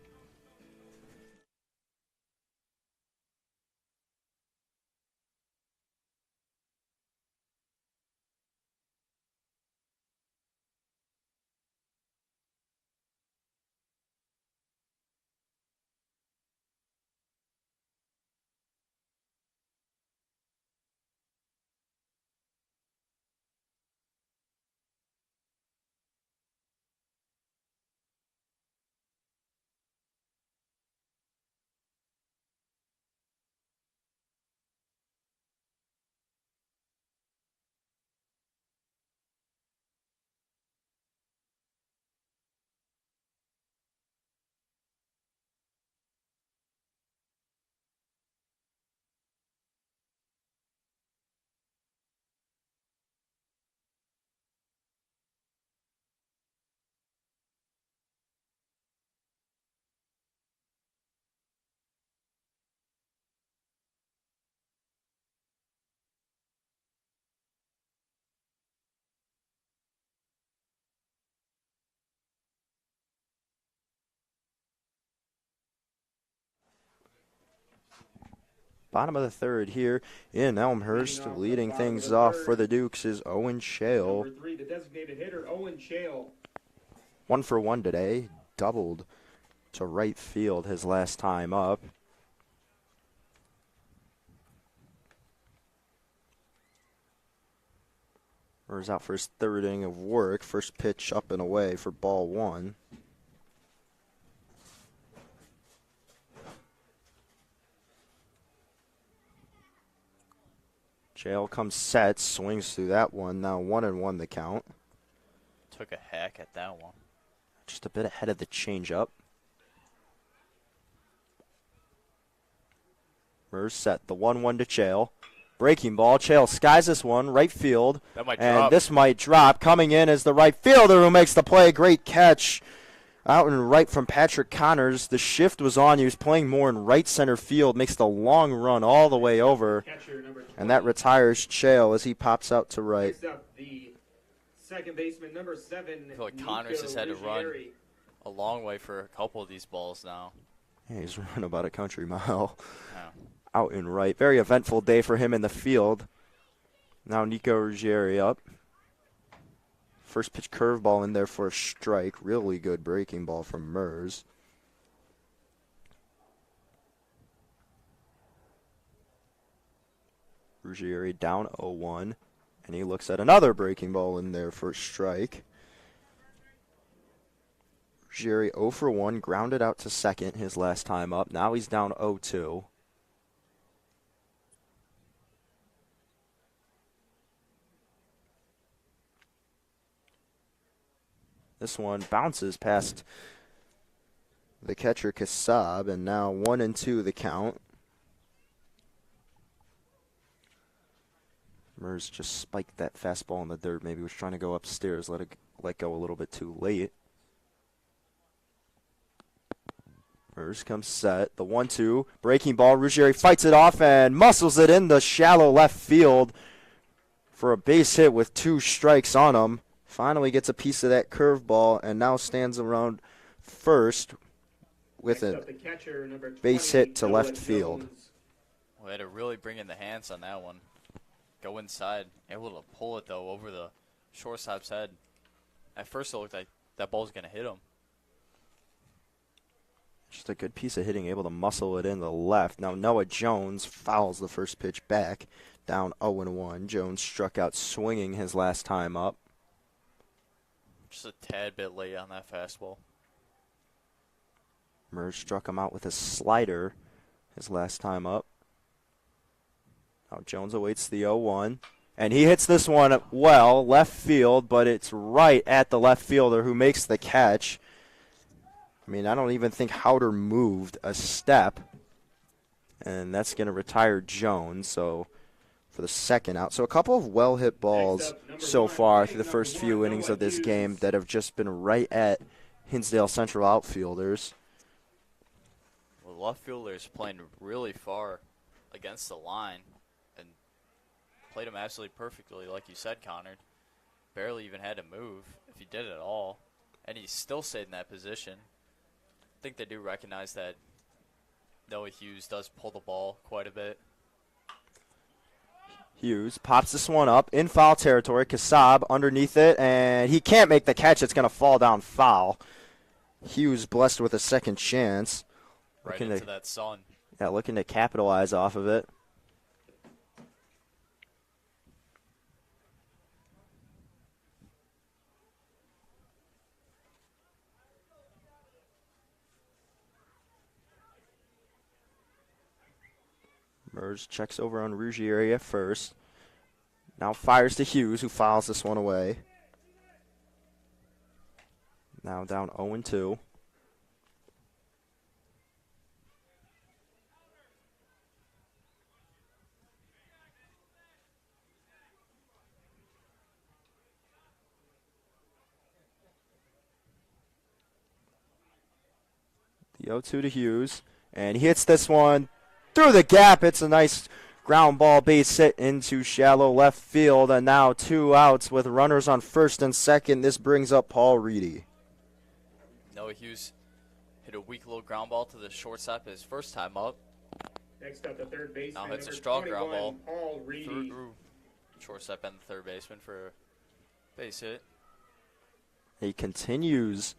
[SPEAKER 1] Bottom of the third here in Elmhurst. Leading things off for the Dukes is Owen Shale.
[SPEAKER 3] Number 3, the designated hitter, Owen Shale.
[SPEAKER 1] 1 for 1 today. Doubled to right field his last time up. Murs out for his third inning of work. First pitch up and away for ball 1. Shale comes set, swings through that one. Now 1-1 the count.
[SPEAKER 2] Took a hack at that one.
[SPEAKER 1] Just a bit ahead of the changeup. Murs set the 1-1 to Shale. Breaking ball. Shale skies this one, right field.
[SPEAKER 2] That might
[SPEAKER 1] and
[SPEAKER 2] drop.
[SPEAKER 1] This might drop. Coming in is the right fielder who makes the play. Great catch out and right from Patrick Connors. The shift was on. He was playing more in right center field. Makes the long run all the way over. And that retires Shale as he pops out to right.
[SPEAKER 3] Next up, the second baseman, number 7.
[SPEAKER 2] I feel like Connors has had to run a long way for a couple of these balls now.
[SPEAKER 1] Yeah, he's run about a country mile.
[SPEAKER 2] Yeah.
[SPEAKER 1] Out and right. Very eventful day for him in the field. Now Nico Ruggieri up. First pitch curveball in there for a strike. Really good breaking ball from Murs. Ruggieri down 0-1. And he looks at another breaking ball in there for a strike. Ruggieri 0 for 1. Grounded out to second his last time up. Now he's down 0-2. This one bounces past the catcher Kassab, and now 1-2 the count. Murs just spiked that fastball in the dirt. Maybe was trying to go upstairs, let go a little bit too late. Murs comes set. The 1-2. Breaking ball. Ruggieri fights it off and muscles it in the shallow left field for a base hit with 2 strikes on him. Finally gets a piece of that curveball and now stands around first with a base hit to left field.
[SPEAKER 2] Well, they had to really bring in the hands on that one. Go inside. Able to pull it, though, over the shortstop's head. At first, it looked like that ball was going to hit him.
[SPEAKER 1] Just a good piece of hitting, able to muscle it in the left. Now Noah Jones fouls the first pitch back, down 0-1. Jones struck out swinging his last time up.
[SPEAKER 2] Just a tad bit late on that fastball.
[SPEAKER 1] Murs struck him out with a slider his last time up. Now Jones awaits the 0-1. And he hits this one well, left field, but it's right at the left fielder who makes the catch. I mean, I don't even think Howder moved a step. And that's going to retire Jones, so for the second out. So a couple of well-hit balls so far through the first few innings of this game that have just been right at Hinsdale Central outfielders.
[SPEAKER 2] Well, left fielder's playing really far against the line and played him absolutely perfectly, like you said, Connor. Barely even had to move, if he did at all. And he still stayed in that position. I think they do recognize that Noah Hughes does pull the ball quite a bit.
[SPEAKER 1] Hughes pops this one up in foul territory. Kassab underneath it, and he can't make the catch. It's going to fall down foul. Hughes blessed with a second chance.
[SPEAKER 2] Right into that sun.
[SPEAKER 1] Yeah, looking to capitalize off of it. Murs checks over on Ruggieri at first. Now fires to Hughes, who fouls this one away. Now down 0-2. The 0-2 to Hughes, and he hits this one through the gap. It's a nice ground ball base hit into shallow left field, and now 2 outs with runners on first and second. This brings up Paul Reedy.
[SPEAKER 2] Noah Hughes hit a weak little ground ball to the shortstop his first time up.
[SPEAKER 3] Next up, the third baseman.
[SPEAKER 2] Now hits a
[SPEAKER 3] number
[SPEAKER 2] strong ground
[SPEAKER 3] 21,
[SPEAKER 2] ball.
[SPEAKER 3] Paul Reedy.
[SPEAKER 2] Through shortstop and the third baseman for a base hit.
[SPEAKER 1] He continues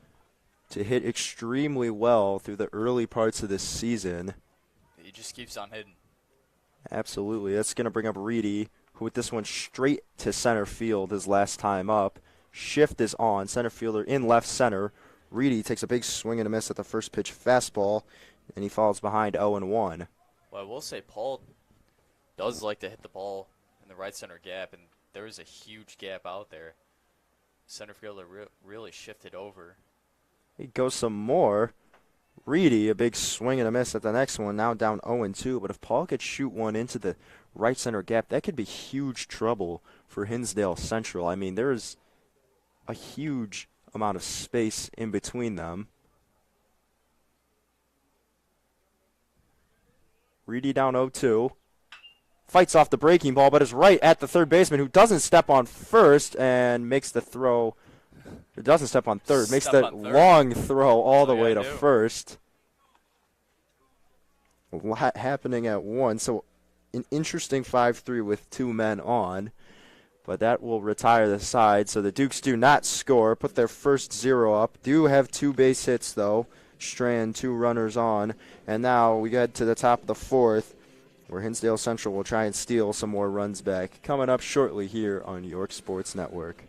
[SPEAKER 1] to hit extremely well through the early parts of this season.
[SPEAKER 2] He just keeps on hitting.
[SPEAKER 1] Absolutely. That's going to bring up Reedy, who with this one straight to center field his last time up. Shift is on. Center fielder in left center. Reedy takes a big swing and a miss at the first pitch fastball, and he falls behind 0-1.
[SPEAKER 2] Well, I will say Paul does like to hit the ball in the right center gap, and there is a huge gap out there. Center fielder really shifted over.
[SPEAKER 1] He goes some more. Reedy, a big swing and a miss at the next one, now down 0-2. But if Paul could shoot one into the right center gap, that could be huge trouble for Hinsdale Central. I mean, there is a huge amount of space in between them. Reedy down 0-2. Fights off the breaking ball, but is right at the third baseman, who doesn't step on first and makes the throw. It doesn't step on third. Makes the long throw all the way to first. A lot happening at once. So an interesting 5-3 with two men on. But that will retire the side. So the Dukes do not score. Put their first 0 up. Do have 2 base hits, though. Strand, 2 runners on. And now we get to the top of the 4th, where Hinsdale Central will try and steal some more runs back. Coming up shortly here on York Sports Network.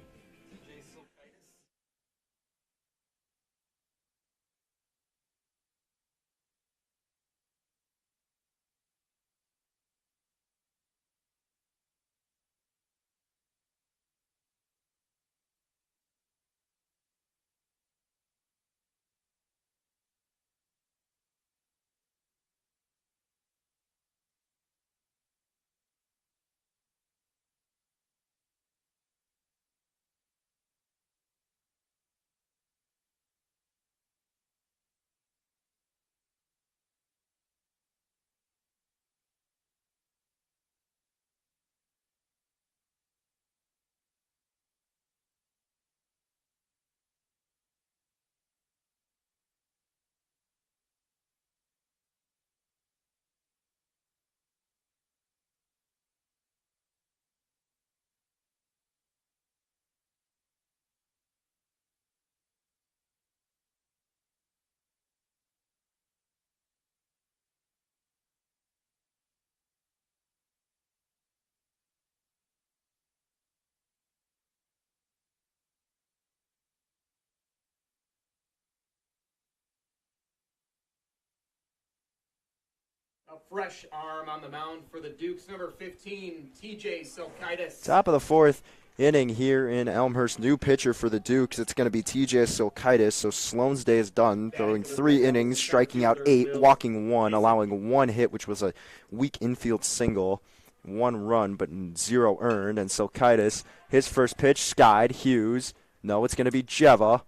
[SPEAKER 3] A fresh arm on the mound for the Dukes, number 15, TJ Silkaitis.
[SPEAKER 1] Top of the 4th inning here in Elmhurst. New pitcher for the Dukes. It's going to be TJ Silkaitis. So Sloan's day is done, throwing 3 innings, striking out 8, walking 1, allowing 1 hit, which was a weak infield single. 1 run, but 0 earned. And Silkaitis, his first pitch, skied. Hughes. No, it's going to be Jeva.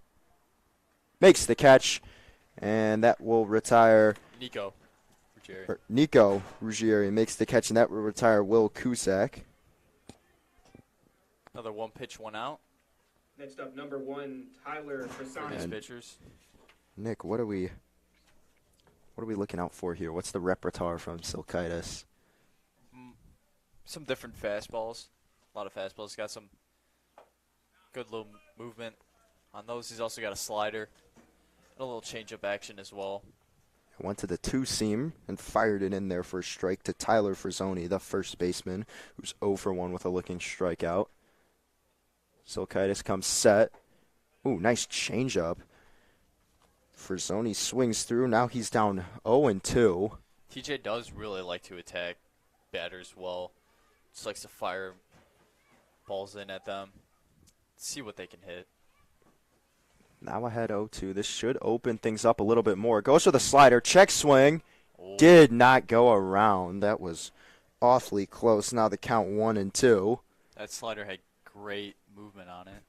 [SPEAKER 1] Makes the catch, and that will retire Nico Ruggieri makes the catch, and that will retire Will Cusack.
[SPEAKER 2] Another 1 pitch, 1 out.
[SPEAKER 3] Next up, number 1, Tyler Frasani.
[SPEAKER 2] Pitchers.
[SPEAKER 1] Nick, what are we looking out for here? What's the repertoire from Silkaitis?
[SPEAKER 2] Some different fastballs. A lot of fastballs. He's got some good little movement on those. He's also got a slider and a little change-up action as well.
[SPEAKER 1] Went to the 2-seam and fired it in there for a strike to Tyler Frazzoni, the first baseman, who's 0 for 1 with a looking strikeout. Silkaitis comes set. Ooh, nice changeup. Frazzoni swings through. Now he's down 0-2.
[SPEAKER 2] TJ does really like to attack batters well. Just likes to fire balls in at them. See what they can hit.
[SPEAKER 1] Now ahead 0-2. This should open things up a little bit more. Goes for the slider. Check swing.
[SPEAKER 2] Oh.
[SPEAKER 1] Did not go around. That was awfully close. Now the count 1-2.
[SPEAKER 2] That slider had great movement on it.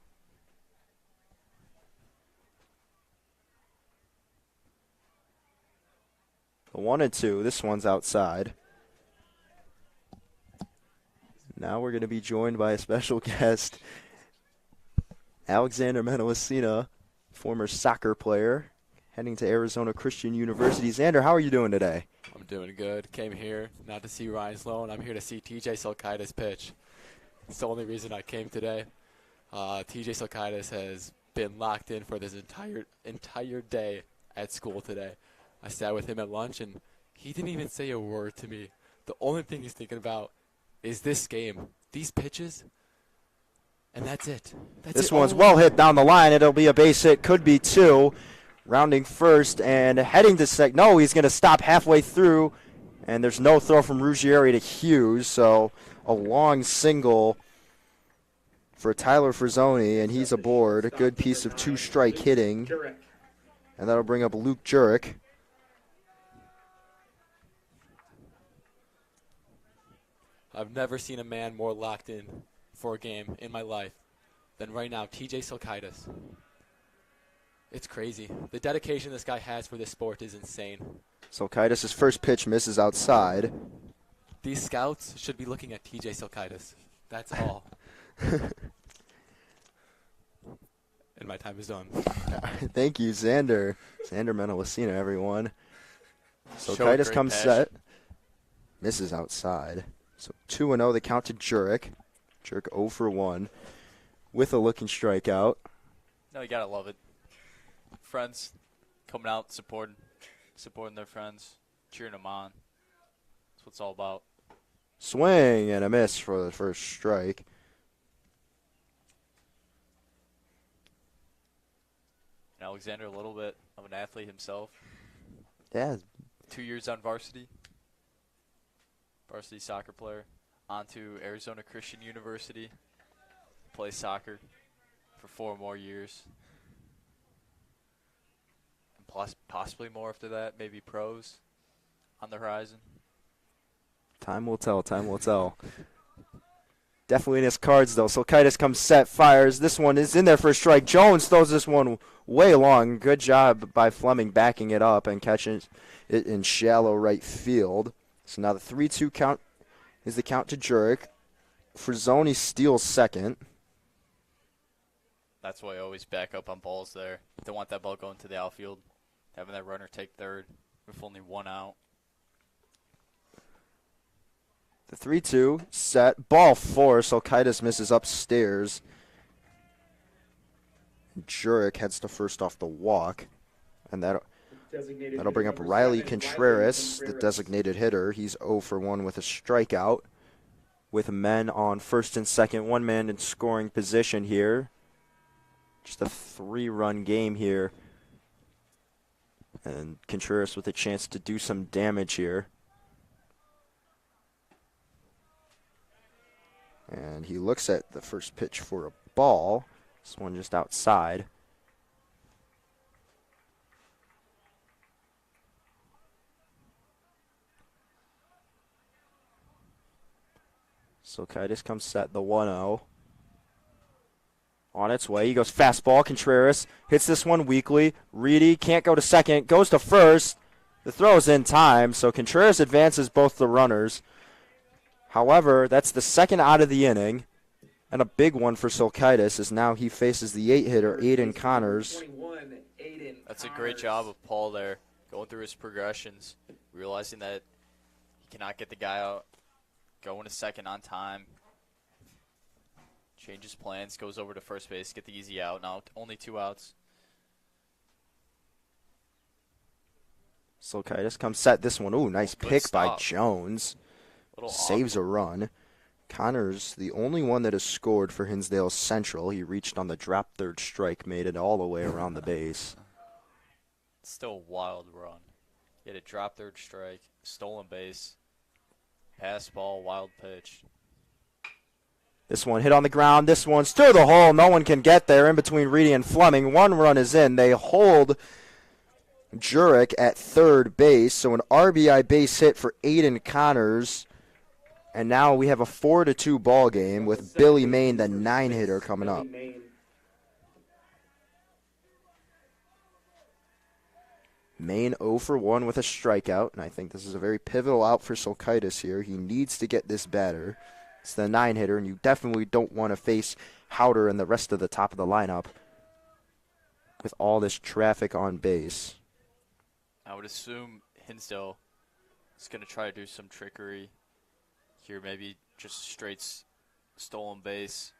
[SPEAKER 1] The 1-2. This one's outside. Now we're going to be joined by a special guest, Alexander Menelacina, former soccer player, heading to Arizona Christian University. Xander, how are you doing today?
[SPEAKER 4] I'm doing good. Came here not to see Ryan Sloan. I'm here to see TJ Silkaitis pitch. It's the only reason I came today. TJ Silkaitis has been locked in for this entire day at school today. I sat with him at lunch, and he didn't even say a word to me. The only thing he's thinking about is this game, these pitches, and that's it.
[SPEAKER 1] This one's well hit down the line. It'll be a base hit, could be two. Rounding first and heading to second. No, he's going to stop halfway through, and there's no throw from Ruggieri to Hughes, so a long single for Tyler Frazzoni, and he's aboard. A good piece of two-strike hitting, and that'll bring up Luke Jurek.
[SPEAKER 4] I've never seen a man more locked in for a game in my life than right now, TJ Silkaitis. It's crazy. The dedication this guy has for this sport is insane.
[SPEAKER 1] Silkaitis' first pitch misses outside.
[SPEAKER 4] These scouts should be looking at TJ Silkaitis. That's all. And my time is done.
[SPEAKER 1] Thank you, Xander. Xander Menelacina, everyone. Silkaitis comes set. Misses outside. So 2-0, the count to Jurek. Jurek 0 for 1 with a looking strikeout.
[SPEAKER 2] No, you got to love it. Friends coming out, supporting their friends, cheering them on. That's what it's all about.
[SPEAKER 1] Swing and a miss for the first strike.
[SPEAKER 2] And Alexander, a little bit of an athlete himself.
[SPEAKER 1] Yeah.
[SPEAKER 2] 2 years on varsity soccer player. On to Arizona Christian University. Play soccer for 4 more years. Possibly more after that, maybe pros on the horizon.
[SPEAKER 1] Time will tell, time will tell. Definitely in his cards, though. Silkaitis comes set, fires. This one is in there for a strike. Jones throws this one way long. Good job by Fleming backing it up and catching it in shallow right field. So now the 3-2 count is the count to Jurek. Frazzoni steals second.
[SPEAKER 2] That's why I always back up on balls there. Don't want that ball going to the outfield. Having that runner take third with only 1 out.
[SPEAKER 1] The 3-2 set. Ball 4. Silkaitis misses upstairs. Jurek heads to first off the walk. And that'll bring up Riley Contreras, the designated hitter. He's 0 for 1 with a strikeout. With men on first and second. 1 man in scoring position here. Just a 3-run game here. And Contreras with a chance to do some damage here. And he looks at the first pitch for a ball. This one just outside. Silkaitis comes set, the 1-0. On its way, he goes fastball. Contreras hits this one weakly. Reedy can't go to second, goes to first. The throw is in time, so Contreras advances both the runners. However, that's the second out of the inning, and a big one for Silkaitis as now he faces the 8-hitter, Aiden Connors.
[SPEAKER 2] That's a great job of Paul there, going through his progressions, realizing that he cannot get the guy out, going to second on time. Changes plans, goes over to first base, get the easy out. Now only 2 outs.
[SPEAKER 1] Silkaitis comes set this one. Ooh, nice
[SPEAKER 2] Good
[SPEAKER 1] pick
[SPEAKER 2] stop.
[SPEAKER 1] by Jones. Saves a run. Connors, the only one that has scored for Hinsdale Central. He reached on the drop third strike, made it all the way around the base.
[SPEAKER 2] Still a wild run. He had a drop third strike, stolen base, pass ball, wild pitch.
[SPEAKER 1] This one hit on the ground. This one's through the hole. No one can get there in between Reedy and Fleming. 1 run is in. They hold Jurek at third base. So an RBI base hit for Aiden Connors. And now we have a 4-2 ball game with Billy Main, the 9-hitter, coming up. Main 0 for 1 with a strikeout. And I think this is a very pivotal out for Silkaitis here. He needs to get this batter. It's the 9-hitter, and you definitely don't want to face Howder and the rest of the top of the lineup with all this traffic on base.
[SPEAKER 2] I would assume Hinsdale is going to try to do some trickery here, maybe just straight stolen base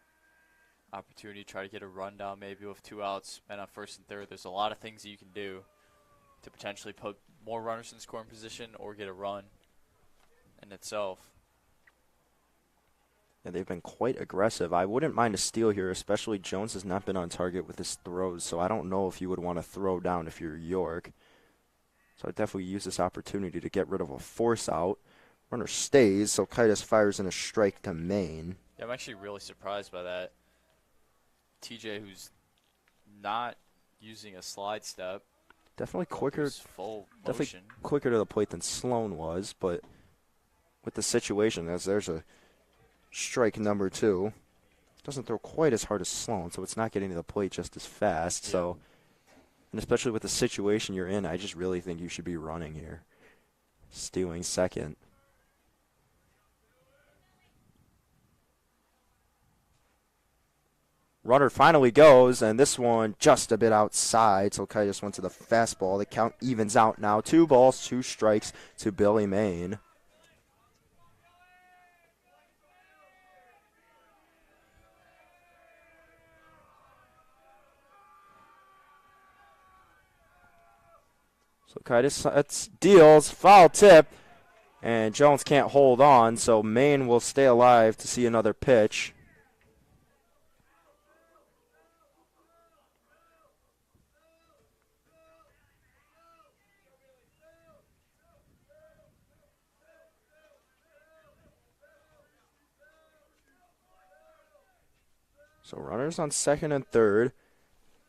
[SPEAKER 2] opportunity, try to get a run down maybe with 2 outs, men on first and third. There's a lot of things that you can do to potentially put more runners in scoring position or get a run in itself.
[SPEAKER 1] Yeah, they've been quite aggressive. I wouldn't mind a steal here, especially Jones has not been on target with his throws, so I don't know if you would want to throw down if you're York. So I definitely use this opportunity to get rid of a force out. Runner stays, so Silkaitis fires in a strike to Maine.
[SPEAKER 2] Yeah, I'm actually really surprised by that. TJ, who's not using a slide step.
[SPEAKER 1] Definitely quicker.
[SPEAKER 2] Full
[SPEAKER 1] definitely
[SPEAKER 2] motion.
[SPEAKER 1] Quicker to the plate than Sloan was, but with the situation, as there's a strike number 2. Doesn't throw quite as hard as Sloan, so it's not getting to the plate just as fast.
[SPEAKER 2] Yeah.
[SPEAKER 1] So, and especially with the situation you're in, I just really think you should be running here. Stealing second. Runner finally goes, and this one just a bit outside. So Silkaitis went to the fastball. The count evens out now. 2 balls, 2 strikes to Billy Maine. So Silkaitis deals, foul tip, and Jones can't hold on, so Maine will stay alive to see another pitch. So runners on second and third.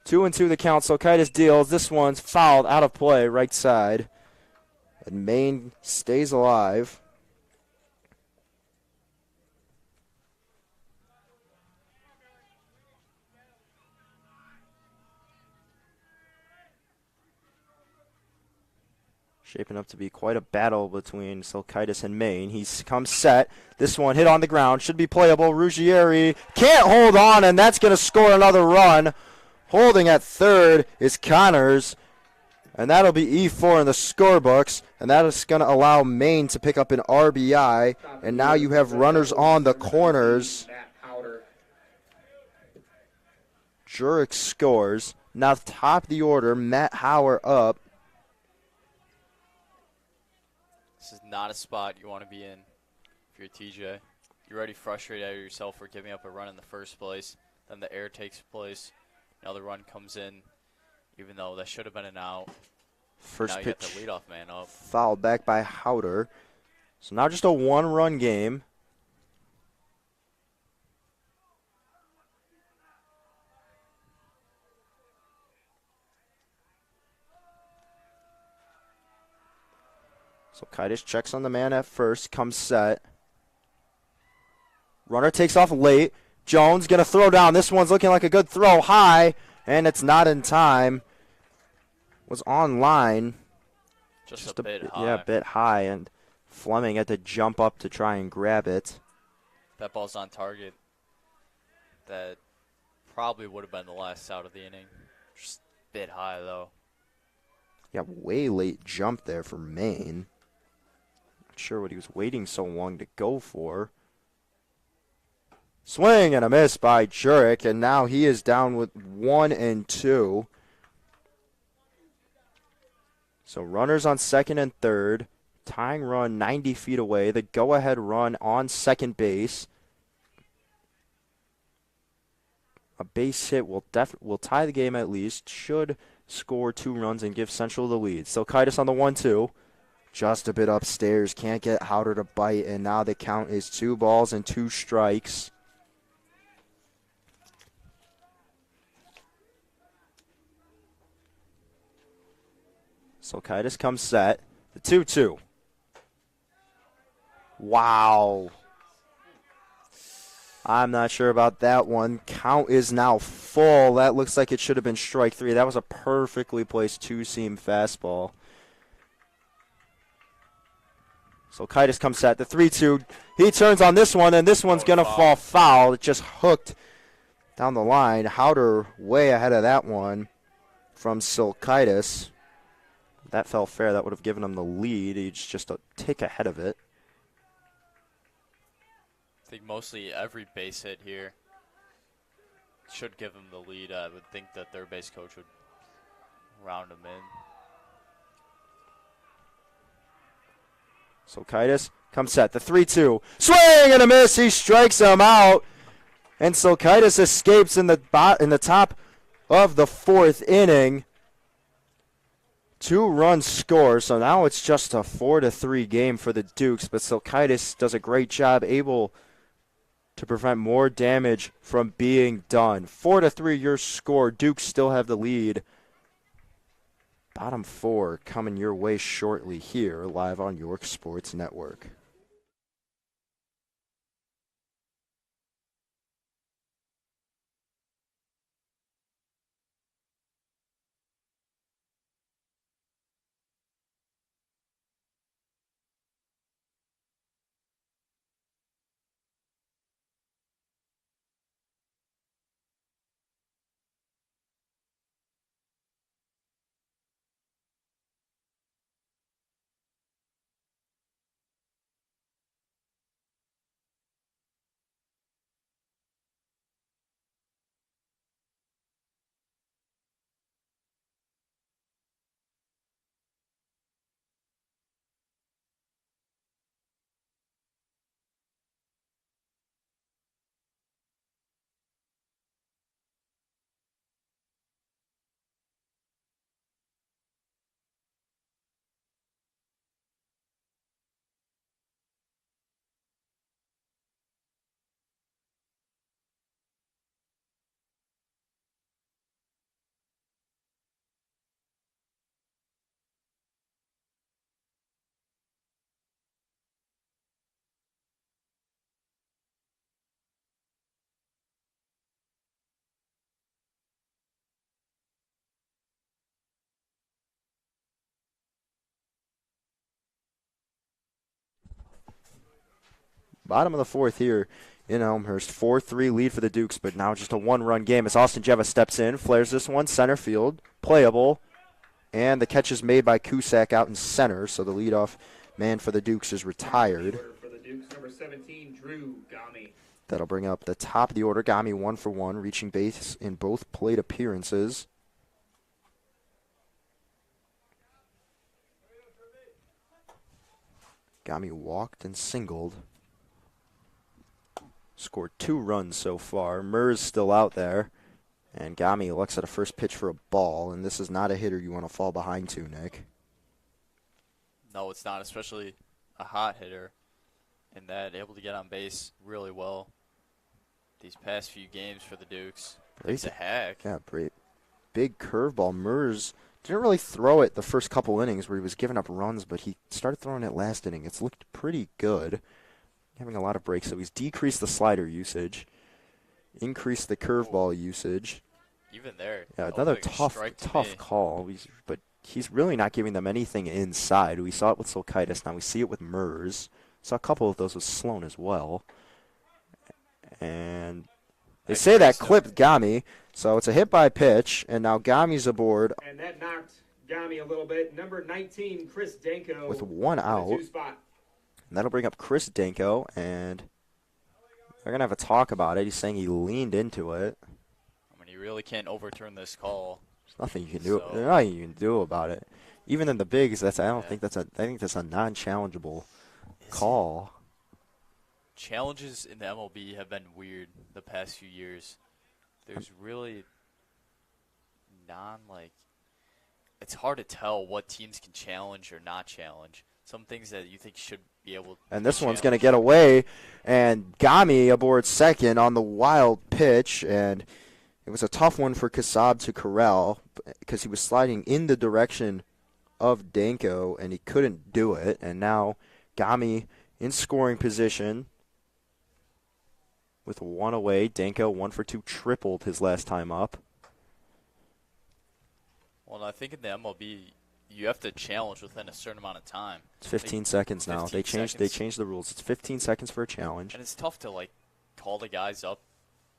[SPEAKER 1] 2-2 the count. Silkaitis deals. This one's fouled out of play, right side. And Maine stays alive. Shaping up to be quite a battle between Silkaitis and Maine. He's come set. This one hit on the ground. Should be playable. Ruggieri can't hold on, and that's going to score another run. Holding at third is Connors, and that'll be E4 in the scorebooks, and that is going to allow Maine to pick up an RBI, and now you have runners on the corners. Jurek scores. Now top of the order, Matt Hauer up.
[SPEAKER 2] This is not a spot you want to be in if you're TJ. You're already frustrated at yourself for giving up a run in the first place. Then the error takes place. Another run comes in, even though that should have been an out.
[SPEAKER 1] First
[SPEAKER 2] now you
[SPEAKER 1] pitch
[SPEAKER 2] got the leadoff man up.
[SPEAKER 1] Fouled back by Hauer. So now just a 1-run game. So Silkaitis checks on the man at first, comes set. Runner takes off late. Jones going to throw down. This one's looking like a good throw high, and it's not in time. Was on line.
[SPEAKER 2] Just a bit high.
[SPEAKER 1] Yeah, a bit high, and Fleming had to jump up to try and grab it.
[SPEAKER 2] That ball's on target. That probably would have been the last out of the inning. Just a bit high, though.
[SPEAKER 1] Yeah, way late jump there for Maine. Not sure what he was waiting so long to go for. Swing and a miss by Jurek, and now he is down with 1 and 2. So runners on second and third. Tying run 90 feet away. The go-ahead run on second base. A base hit will tie the game at least. Should score 2 runs and give Central the lead. Silkaitis on the 1-2. Just a bit upstairs. Can't get Hauer to bite, and now the count is 2 balls and 2 strikes. Silkaitis comes set. The 2-2. Wow. I'm not sure about that one. Count is now full. That looks like it should have been strike 3. That was a perfectly placed 2-seam fastball. Silkaitis comes set. The 3-2. He turns on this one, and this one's going to fall foul. It just hooked down the line. Hauer way ahead of that one from Silkaitis. That felt fair. That would have given him the lead. He's just a tick ahead of it.
[SPEAKER 2] I think mostly every base hit here should give him the lead. I would think that their base coach would round him in.
[SPEAKER 1] Silkaitis comes set. The 3-2. Swing and a miss. He strikes him out. And Silkaitis escapes in the top of the 4th inning. 2-run score. So now it's just a 4-3 game for the Dukes. But Silkaitis does a great job, able to prevent more damage from being done. 4-3 your score. Dukes still have the lead. Bottom 4 coming your way shortly here, live on York Sports Network. Bottom of the 4th here in Elmhurst. 4-3 lead for the Dukes, but now just a 1-run game as Austin Jeva steps in, flares this one, center field, playable, and the catch is made by Cusack out in center, so the leadoff man for the Dukes is retired.
[SPEAKER 3] For the Dukes, number 17, Drew Gami.
[SPEAKER 1] That'll bring up the top of the order. Gami 1 for 1, reaching base in both plate appearances. Gami walked and singled. Scored 2 runs so far. Murs still out there. And Gami looks at a first pitch for a ball. And this is not a hitter you want to fall behind to, Nick.
[SPEAKER 2] No, it's not, especially a hot hitter. And that able to get on base really well these past few games for the Dukes. It's a hack.
[SPEAKER 1] Yeah, big curveball. Murs didn't really throw it the first couple innings where he was giving up runs, but he started throwing it last inning. It's looked pretty good. Having a lot of breaks, so he's decreased the slider usage, increased the curveball usage.
[SPEAKER 2] Even there.
[SPEAKER 1] Yeah, another
[SPEAKER 2] like
[SPEAKER 1] tough call. But he's really not giving them anything inside. We saw it with Silkaitis. Now we see it with Murs. Saw a couple of those with Sloan as well. And they say that clipped Gami, so it's a hit by pitch, and now Gami's aboard.
[SPEAKER 3] And that knocked Gami a little bit. Number 19, Chris Danko.
[SPEAKER 1] With 1 out. And that'll bring up Chris Danko, and they're going to have a talk about it. He's saying he leaned into it.
[SPEAKER 2] I mean, you really can't overturn this call.
[SPEAKER 1] There's nothing you can do. There's nothing you can do about it. Even in the bigs, I think that's a non-challengeable call.
[SPEAKER 2] Challenges in the MLB have been weird the past few years. There's really it's hard to tell what teams can challenge or not challenge. Some things that you think should be able to.
[SPEAKER 1] And this one's going to get away, and Gami aboard second on the wild pitch, and it was a tough one for Kasab to corral because he was sliding in the direction of Danko, and he couldn't do it. And now Gami in scoring position with 1 away. Danko 1 for 2, tripled his last time up.
[SPEAKER 2] Well, I think in the MLB, you have to challenge within a certain amount of time.
[SPEAKER 1] It's 15 seconds now. They changed the rules. It's 15 seconds for a challenge.
[SPEAKER 2] And it's tough to call the guys up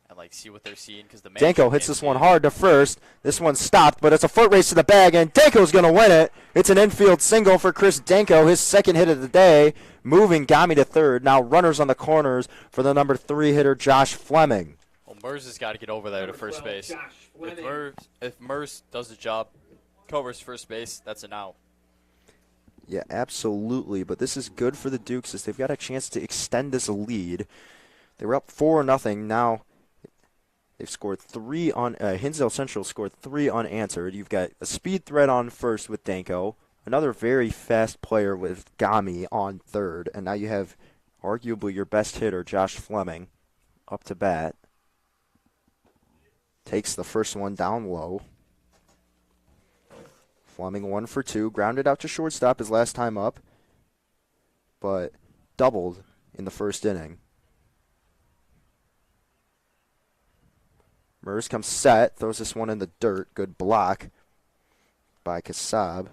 [SPEAKER 2] and like see what they're seeing because the
[SPEAKER 1] Danko hits this one hard to first. This one's stopped, but it's a foot race to the bag, and Danko's going to win it. It's an infield single for Chris Danko, his second hit of the day, moving Gami to third. Now runners on the corners for the number 3 hitter, Josh Fleming.
[SPEAKER 2] Well, Mers has got to get over there to first
[SPEAKER 3] 12,
[SPEAKER 2] base.
[SPEAKER 3] Josh
[SPEAKER 2] If Mers does the job, covers first base, that's an out.
[SPEAKER 1] Yeah, absolutely, but this is good for the Dukes as they've got a chance to extend this lead. They were up 4-0. Now they've scored 3 on Hinsdale Central scored 3 unanswered. You've got a speed threat on first with Danko, another very fast player with Gami on third, and now you have arguably your best hitter, Josh Fleming, up to bat. Takes the first one down low. Fleming 1 for 2, grounded out to shortstop his last time up, but doubled in the first inning. Mers comes set, throws this one in the dirt. Good block by Kassab.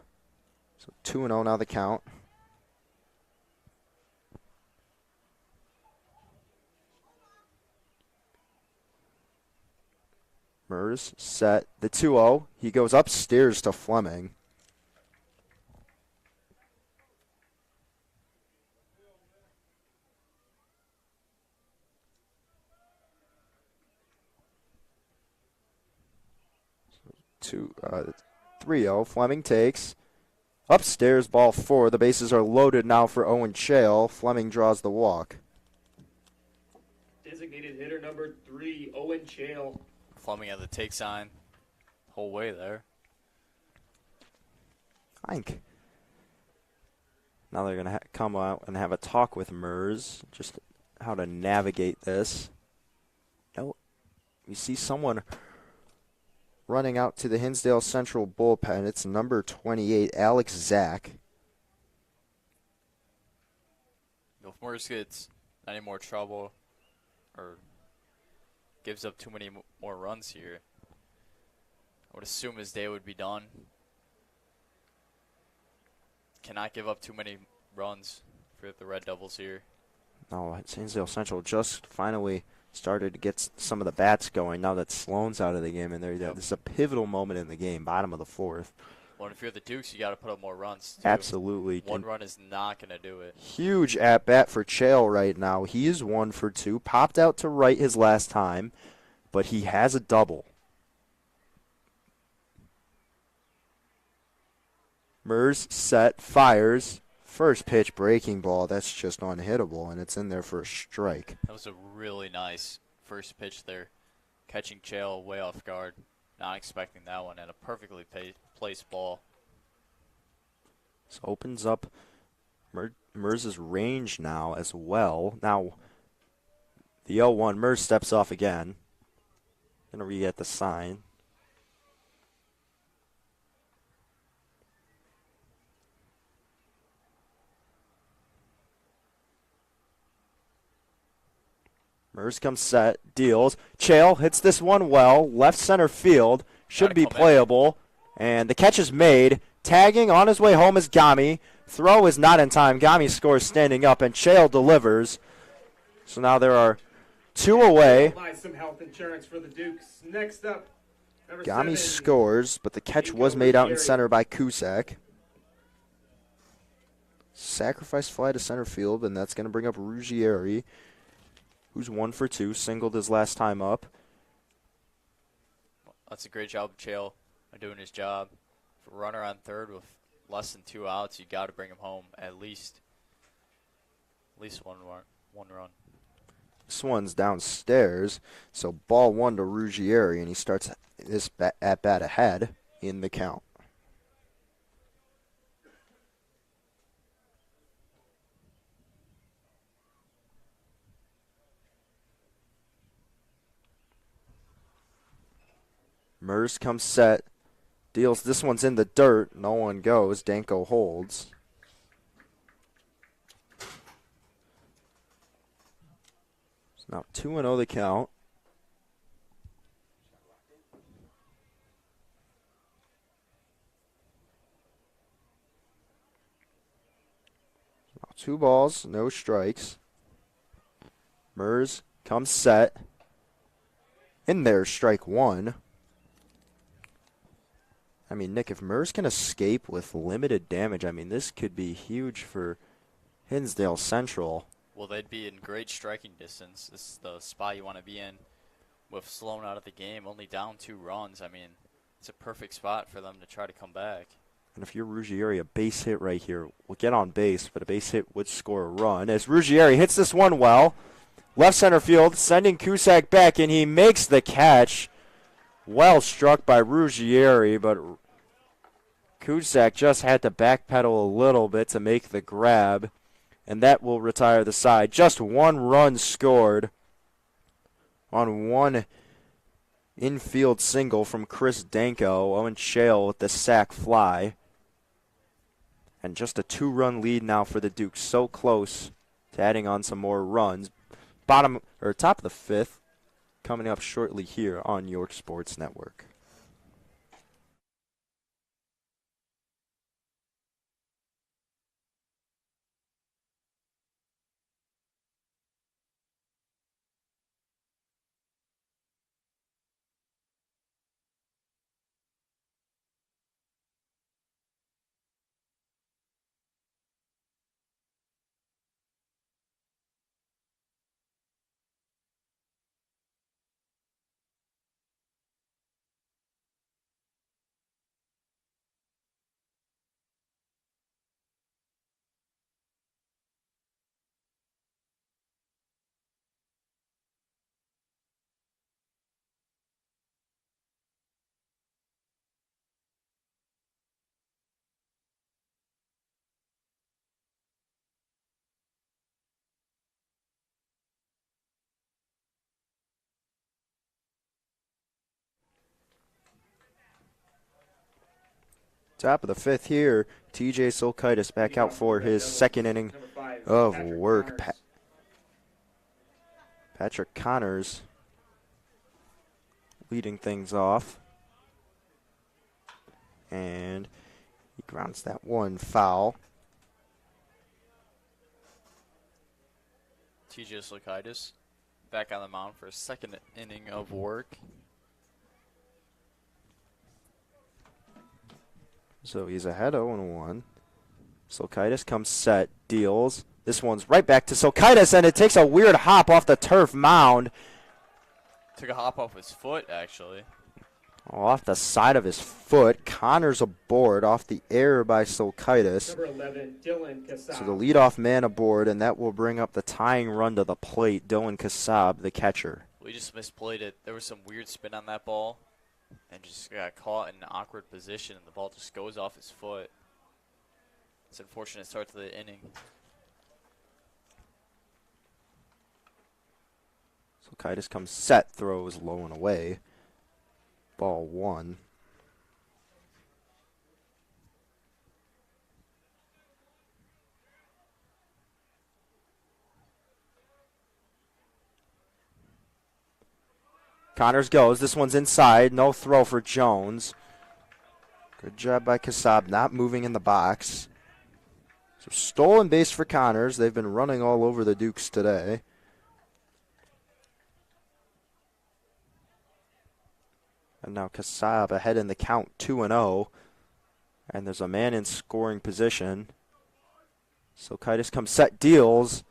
[SPEAKER 1] So 2-0 now the count. Mers set the 2-0. He goes upstairs to Fleming. So 3-0. Fleming takes. Upstairs, ball 4. The bases are loaded now for Owen Chale. Fleming draws the walk.
[SPEAKER 3] Designated hitter number 3, Owen Chale.
[SPEAKER 2] Fleming had the take sign the whole way there.
[SPEAKER 1] I think now they're going to come out and have a talk with Mers, just how to navigate this. Oh, you see someone running out to the Hinsdale Central bullpen. It's number 28, Alex Zach.
[SPEAKER 2] If Mers gets any more trouble or gives up too many more runs here, I would assume his day would be done. Cannot give up too many runs for the Red Devils here.
[SPEAKER 1] No, Hinsdale Central just finally started to get some of the bats going now that Sloan's out of the game. And this is a pivotal moment in the game, bottom of the 4th.
[SPEAKER 2] Well, if you're the Dukes, you got to put up more runs, too.
[SPEAKER 1] Absolutely.
[SPEAKER 2] One run is not going to do it.
[SPEAKER 1] Huge at-bat for Chale right now. He is 1 for 2. Popped out to right his last time, but he has a double. Mers set, fires. First pitch breaking ball. That's just unhittable, and it's in there for a strike.
[SPEAKER 2] That was a really nice first pitch there. Catching Chale way off guard. Not expecting that one, and a perfectly placed ball.
[SPEAKER 1] This opens up Mers' range now as well. Now, the 0-1, Mers steps off again. Going to re-get the sign. Mers comes set, deals. Chale hits this one well, left center field. Should be playable. And the catch is made. Tagging on his way home is Gami. Throw is not in time. Gami scores standing up, and Chale delivers. So now there are 2 away.
[SPEAKER 3] Buy some health insurance for the Dukes. Next up, number
[SPEAKER 1] Gami
[SPEAKER 3] 7.
[SPEAKER 1] scores, but the catch was made out in center by Cusack. Sacrifice fly to center field, and that's going to bring up Ruggieri, who's 1 for 2, singled his last time up.
[SPEAKER 2] That's a great job of Chale doing his job. For a runner on third with less than 2 outs, you got to bring him home at least one run.
[SPEAKER 1] This one's downstairs, so ball 1 to Ruggieri, and he starts this at-bat ahead in the count. Mers comes set, deals. This one's in the dirt. No one goes. Danko holds. It's now 2-0 the count. Now 2 balls, no strikes. Mers comes set. In there, strike one. I mean, Nick, if Murs can escape with limited damage, I mean, this could be huge for Hinsdale Central.
[SPEAKER 2] Well, they'd be in great striking distance. This is the spot you want to be in with Sloan out of the game, only down 2 runs. I mean, it's a perfect spot for them to try to come back.
[SPEAKER 1] And if you're Ruggieri, a base hit right here will get on base, but a base hit would score a run. As Ruggieri hits this one well, left center field, sending Cusack back, and he makes the catch. Well struck by Ruggieri, but Cusack just had to backpedal a little bit to make the grab, and that will retire the side. Just 1 run scored on 1 infield single from Chris Danko. Owen Shale with the sac fly. And just a 2-run lead now for the Dukes. So close to adding on some more runs. Top of the 5th coming up shortly here on York Sports Network. Top of the 5th here, TJ Silkaitis back out for his 2nd inning of work. Patrick Connors leading things off. And he grounds that one foul.
[SPEAKER 2] TJ Silkaitis back on the mound for his 2nd inning of work.
[SPEAKER 1] So he's ahead 0-1. Silkaitis comes set, deals. This one's right back to Silkaitis, and it takes a weird hop off the turf mound.
[SPEAKER 2] Took a hop off his foot, actually.
[SPEAKER 1] Off the side of his foot. Connors aboard off the error by Silkaitis.
[SPEAKER 3] Number 11, Dylan Kassab.
[SPEAKER 1] So the leadoff man aboard, and that will bring up the tying run to the plate. Dylan Kassab, the catcher.
[SPEAKER 2] We just misplayed it. There was some weird spin on that ball, and just got caught in an awkward position, and the ball just goes off his foot. It's an unfortunate start to the inning.
[SPEAKER 1] Silkaitis comes set, throws low and away. Ball 1. Connors goes. This one's inside. No throw for Jones. Good job by Kassab not moving in the box. So stolen base for Connors. They've been running all over the Dukes today. And now Kassab ahead in the count, 2-0. And there's a man in scoring position. Silkaitis comes set, deals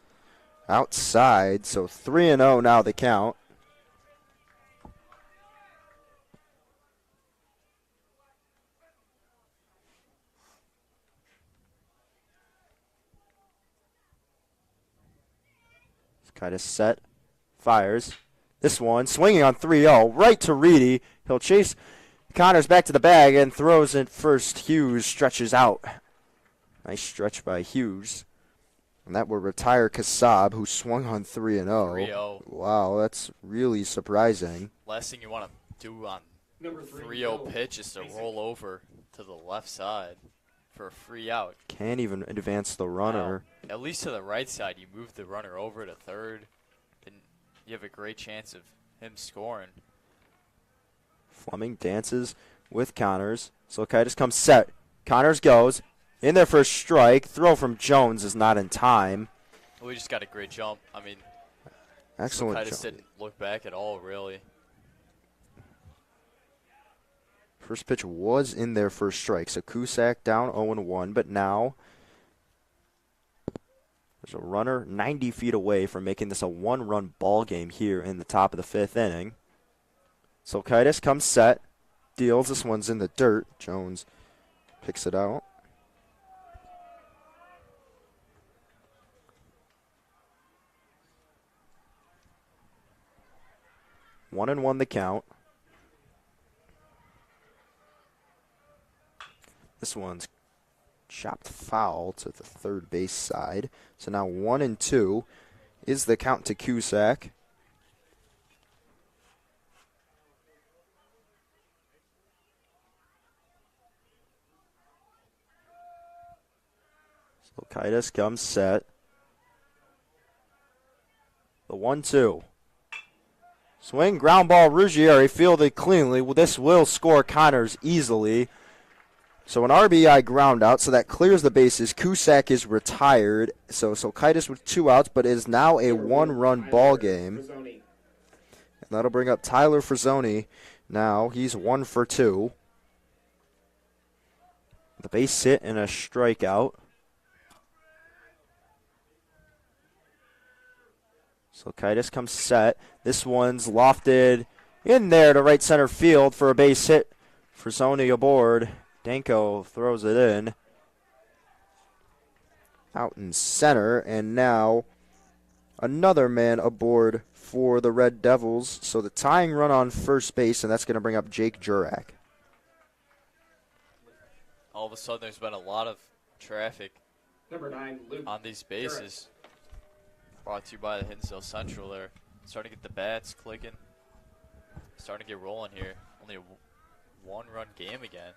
[SPEAKER 1] outside. So 3-0 now the count. Silkaitis set, fires. This one swinging on 3-0, right to Reedy. He'll chase Connors back to the bag and throws it first. Hughes stretches out. Nice stretch by Hughes. And that will retire Kassab, who swung on 3-0.
[SPEAKER 2] 3-0.
[SPEAKER 1] Wow, that's really surprising.
[SPEAKER 2] Last thing you want to do on 3-0 pitch is to roll over to the left side for a free out.
[SPEAKER 1] Can't even advance the runner.
[SPEAKER 2] No. At least to the right side, you move the runner over to third, and you have a great chance of him scoring.
[SPEAKER 1] Fleming dances with Connors. Silkaitis comes set. Connors goes. In there for a strike. Throw from Jones is not in time.
[SPEAKER 2] We just got a great jump. I mean,
[SPEAKER 1] excellent
[SPEAKER 2] Silkaitis
[SPEAKER 1] jump.
[SPEAKER 2] didn't look back at all, really.
[SPEAKER 1] First pitch was in there for a strike. So Cusack down 0-1, but now there's a runner 90 feet away from making this a one-run ball game here in the top of the fifth inning. Silkaitis comes set, deals. This one's in the dirt. Jones picks it out. One and one the count. This one's chopped foul to the third base side. So now 1-2 is the count to Cusack. Silkaitis comes set. The 1-2. Swing, ground ball, Ruggieri fielded cleanly. Well, this will score Connors easily. So an RBI ground out, so that clears the bases. Cusack is retired, so Silkaitis with 2 outs, but it is now a one-run ball game. And that'll bring up Tyler Frazzoni. Now he's 1 for 2. The base hit and a strikeout. Silkaitis comes set. This one's lofted in there to right center field for a base hit. Frazzoni aboard. Danko throws it in. Out in center, and now another man aboard for the Red Devils. So the tying run on first base, and that's going to bring up Jake Jurek.
[SPEAKER 2] All of a sudden, there's been a lot of traffic
[SPEAKER 3] Number 9, Luke
[SPEAKER 2] on these bases. Brought to you by the Hinsdale Central there. Starting to get the bats clicking. Starting to get rolling here. Only a one-run game again.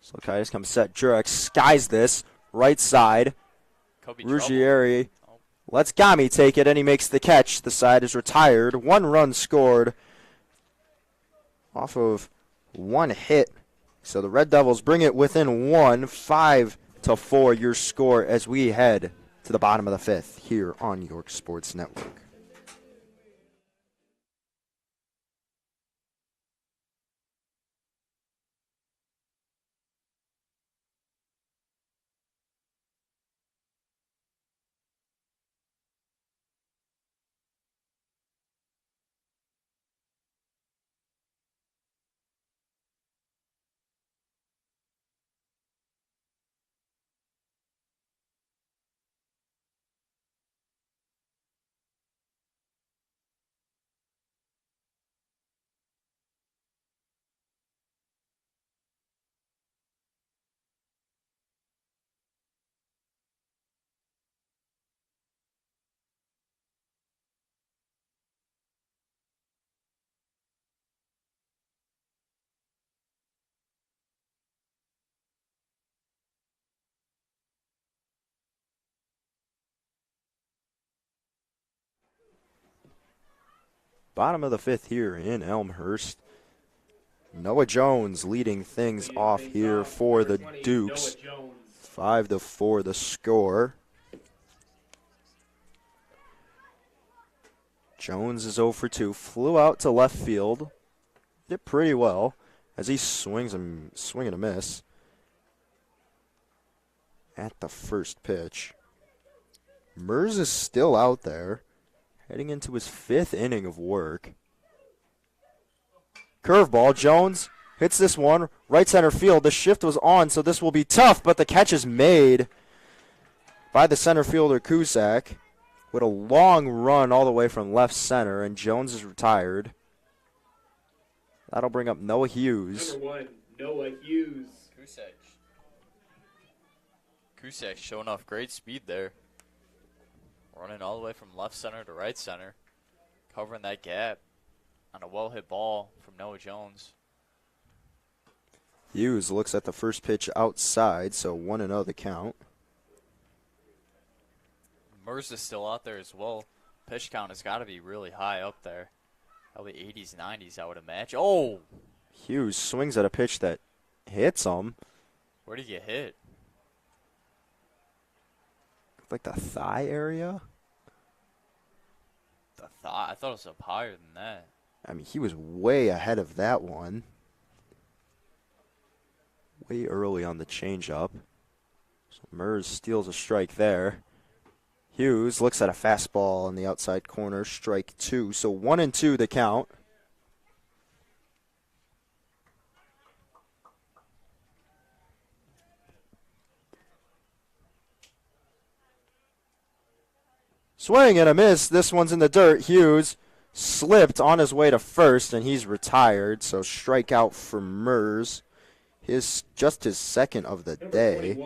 [SPEAKER 1] Silkaitis comes set. Jurek skies this. Right side.
[SPEAKER 2] Could be
[SPEAKER 1] Ruggieri
[SPEAKER 2] trouble.
[SPEAKER 1] lets Gami take it, and he makes the catch. The side is retired. 1 run scored off of 1 hit. So the Red Devils bring it within 1, 5-4 your score as we head to the bottom of the 5th here on York Sports Network. Bottom of the 5th here in Elmhurst. Noah Jones leading things off here for the Dukes. 5-4 the score. Jones is 0 for 2. Flew out to left field. Did pretty well as he swing and a miss at the first pitch. Mers is still out there, heading into his 5th inning of work. Curveball, Jones hits this one, right center field. The shift was on, so this will be tough, but the catch is made by the center fielder, Cusack, with a long run all the way from left center, and Jones is retired. That'll bring up Noah Hughes.
[SPEAKER 3] Number 1, Noah Hughes.
[SPEAKER 2] Cusack showing off great speed there. Running all the way from left center to right center. Covering that gap on a well-hit ball from Noah Jones.
[SPEAKER 1] Hughes looks at the first pitch outside, so 1-0 the count.
[SPEAKER 2] Mers is still out there as well. Pitch count has got to be really high up there. Probably 80s, 90s, I would imagine. Oh!
[SPEAKER 1] Hughes swings at a pitch that hits him.
[SPEAKER 2] Where did he get hit?
[SPEAKER 1] Like the thigh area?
[SPEAKER 2] The thigh? I thought it was up higher than that.
[SPEAKER 1] I mean, he was way ahead of that one. way early on the changeup. So Mers steals a strike there. Hughes looks at a fastball on the outside corner, strike 2. So 1-2 the count. Swing and a miss. This one's in the dirt. Hughes slipped on his way to first, and he's retired. So strikeout for Mers. Just his second of the day.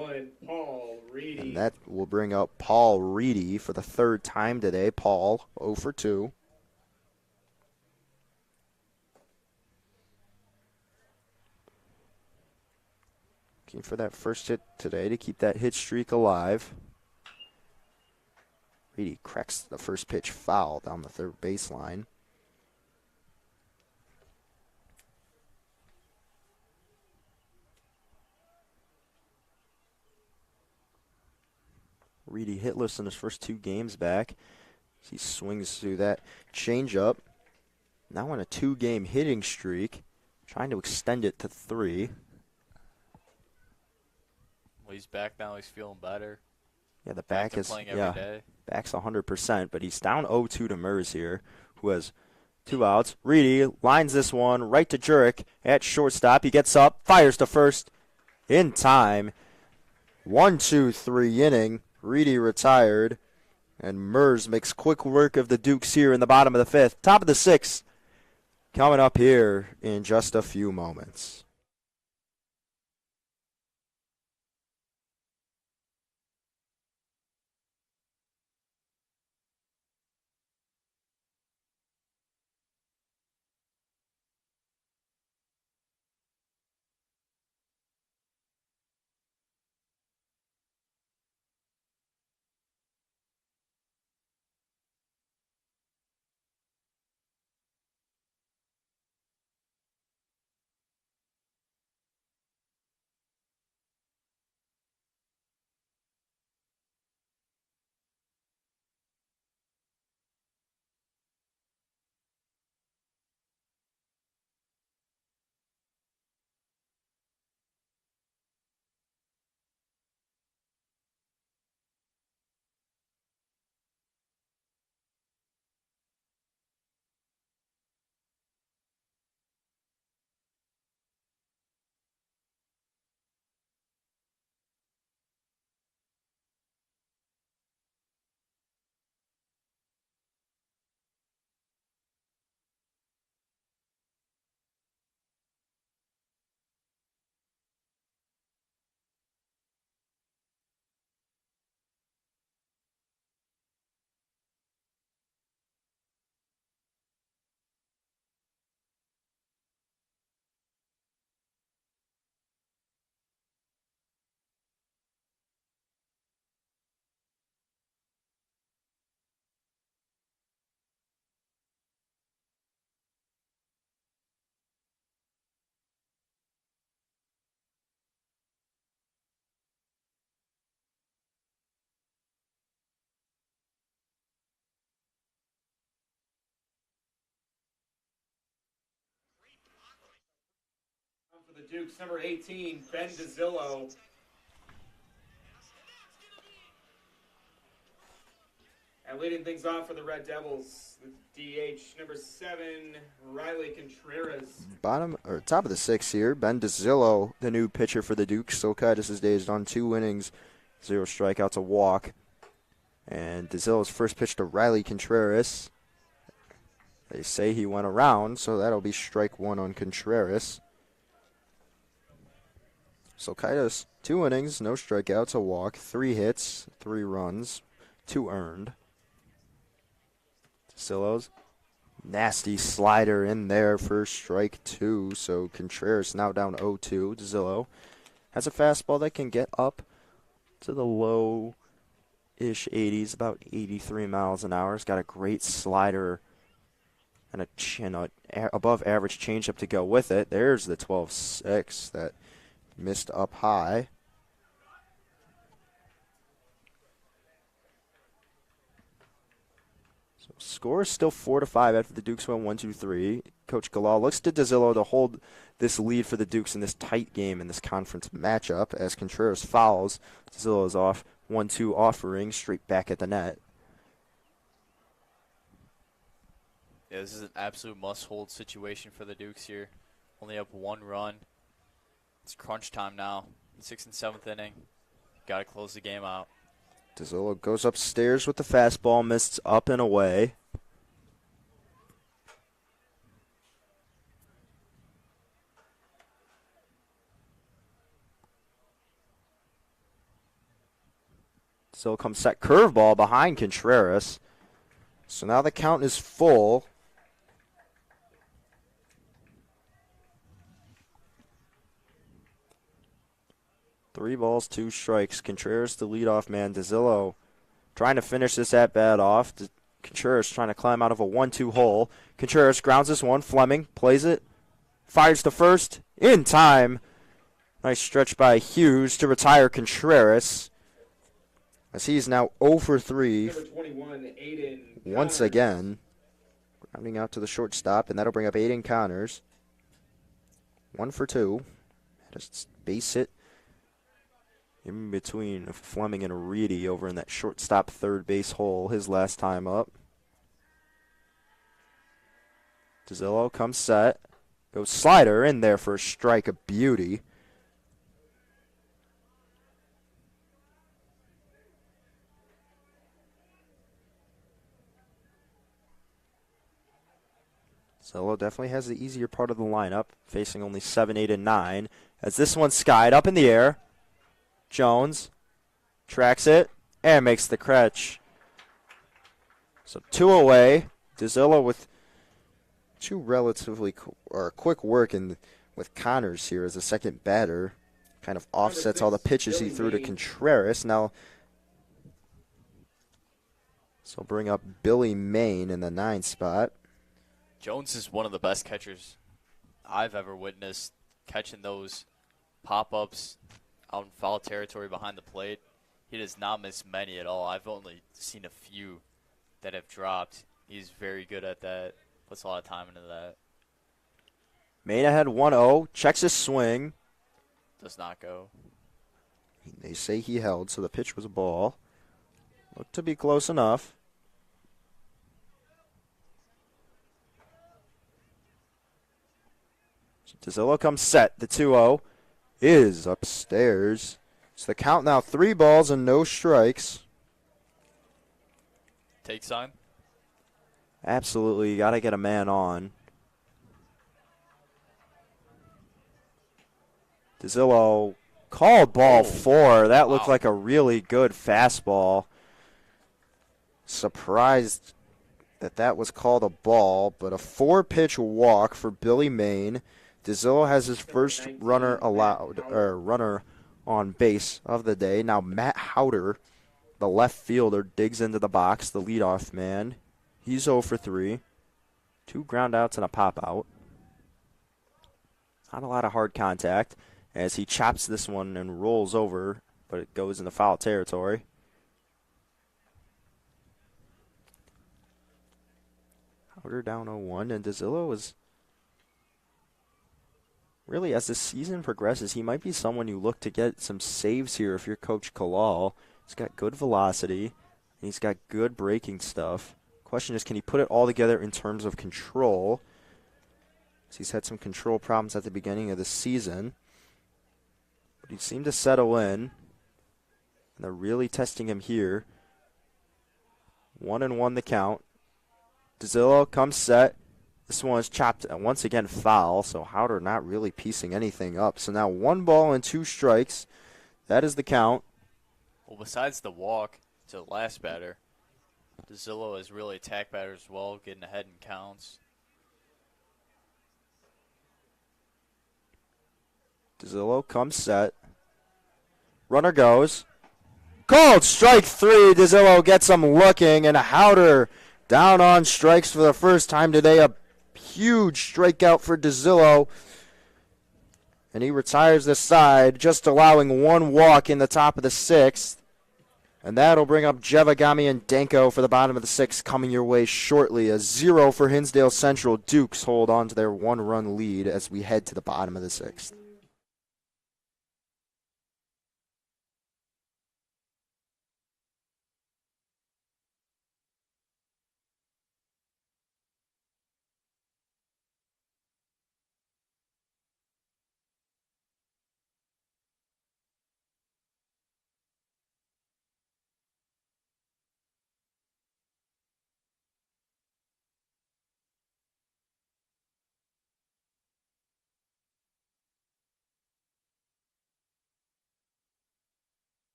[SPEAKER 3] Paul Reedy.
[SPEAKER 1] And that will bring up Paul Reedy for the third time today. Paul, 0 for 2. Looking for that first hit today to keep that hit streak alive. Reedy cracks the first pitch foul down the third baseline. Reedy hitless in his first 2 games back. He swings through that changeup. Now on a 2-game hitting streak, trying to extend it to 3.
[SPEAKER 2] Well, he's back now. He's feeling better.
[SPEAKER 1] Yeah, the back
[SPEAKER 2] to
[SPEAKER 1] is
[SPEAKER 2] playing every day.
[SPEAKER 1] Back's 100%, but he's down 0-2 to Mers here, who has 2 outs. Reedy lines this one right to Jurek at shortstop. He gets up, fires to first in time. 1-2-3 inning. Reedy retired, and Mers makes quick work of the Dukes here in the bottom of the 5th. Top of the 6th coming up here in just a few moments.
[SPEAKER 3] For the Dukes, number 18, Ben DeZillo. And leading things off for the Red Devils, the DH, number 7, Riley Contreras.
[SPEAKER 1] Top of the 6th here. Ben DeZillo, the new pitcher for the Dukes. Silkaitis' day is done. 2 innings, 0 strikeouts, a walk. And DeZillo's first pitch to Riley Contreras. They say he went around, so that'll be strike 1 on Contreras. Silkaitis, 2 innings, no strikeouts, a walk, 3 hits, 3 runs, 2 earned. DeZillo's nasty slider in there for strike 2, so Contreras now down 0-2. DeZillo has a fastball that can get up to the low-ish 80s, about 83 miles an hour. It's got a great slider and a above average changeup to go with it. There's the 12-6 that missed up high. So score is still 4-5 after the Dukes win 1-2-3. Coach Galal looks to DeZillo to hold this lead for the Dukes in this tight game in this conference matchup as Contreras fouls. Dizillo is off. 1-2 offering straight back at the net.
[SPEAKER 2] Yeah, this is an absolute must-hold situation for the Dukes here. Only up 1 run. It's crunch time now. 6th and 7th inning. Got to close the game out.
[SPEAKER 1] Dizillo goes upstairs with the fastball, missed up and away. Dizillo comes set curveball behind Contreras. So now the count is full. Three balls, 2 strikes. Contreras the leadoff man. Dizillo trying to finish this at-bat off. Contreras trying to climb out of a 1-2 hole. Contreras grounds this one. Fleming plays it. Fires to first. In time. Nice stretch by Hughes to retire Contreras. As he's now 0 for 3.
[SPEAKER 3] Number 21, Aiden
[SPEAKER 1] Once
[SPEAKER 3] Connors.
[SPEAKER 1] again. Grounding out to the shortstop, and that'll bring up Aiden Connors. 1 for 2. Had a base hit in between Fleming and Reedy over in that shortstop third base hole his last time up. Dizillo comes set. Goes slider in there for a strike, a beauty. Dizillo definitely has the easier part of the lineup, facing only 7, 8, and 9. As this one's skied up in the air. Jones tracks it and makes the catch. So 2 away. Dizillo with 2 relatively quick work with Connors here as a second batter. Kind of offsets all the pitches he threw to Contreras. Now, so bring up Billy Main in the 9 spot.
[SPEAKER 2] Jones is one of the best catchers I've ever witnessed, catching those pop-ups out in foul territory behind the plate. He does not miss many at all. I've only seen a few that have dropped. He's very good at that. Puts a lot of time into that.
[SPEAKER 1] Main ahead 1-0. Checks his swing.
[SPEAKER 2] Does not go.
[SPEAKER 1] They say he held, so the pitch was a ball. Looked to be close enough. Dizillo comes set. The 2-0 is upstairs. So the count now 3 balls and no strikes.
[SPEAKER 2] Take sign.
[SPEAKER 1] Absolutely, you got to get a man on. Dizillo called ball 4. That looked like a really good fastball. Surprised that was called a ball, but a 4-pitch walk for Billy Main. Dizillo has his first runner allowed, or runner on base of the day. Now Matt Howder, the left fielder, digs into the box, the leadoff man. He's 0 for 3. 2 ground outs and a pop out. Not a lot of hard contact as he chops this one and rolls over, but it goes into foul territory. Howder down 0-1, and Dizillo is really, as the season progresses, he might be someone you look to get some saves here if you're Coach Kalal. He's got good velocity, and he's got good breaking stuff. Question is, can he put it all together in terms of control? He's had some control problems at the beginning of the season, but he seemed to settle in, and they're really testing him here. 1-1 the count. Dizillo comes set. This one is chopped once again foul, so Howder not really piecing anything up. So now 1 ball and 2 strikes. That is the count.
[SPEAKER 2] Well, besides the walk to the last batter, Dizillo has really attacked batters as well, getting ahead in counts.
[SPEAKER 1] Dizillo comes set. Runner goes. Called strike 3. Dizillo gets him looking, and Howder down on strikes for the first time today. A huge strikeout for Dizillo. And he retires the side, just allowing 1 walk in the top of the 6th. And that'll bring up Jevagami and Danko for the bottom of the 6th coming your way shortly. A 0 for Hinsdale Central. Dukes hold on to their 1-run lead as we head to the bottom of the 6th.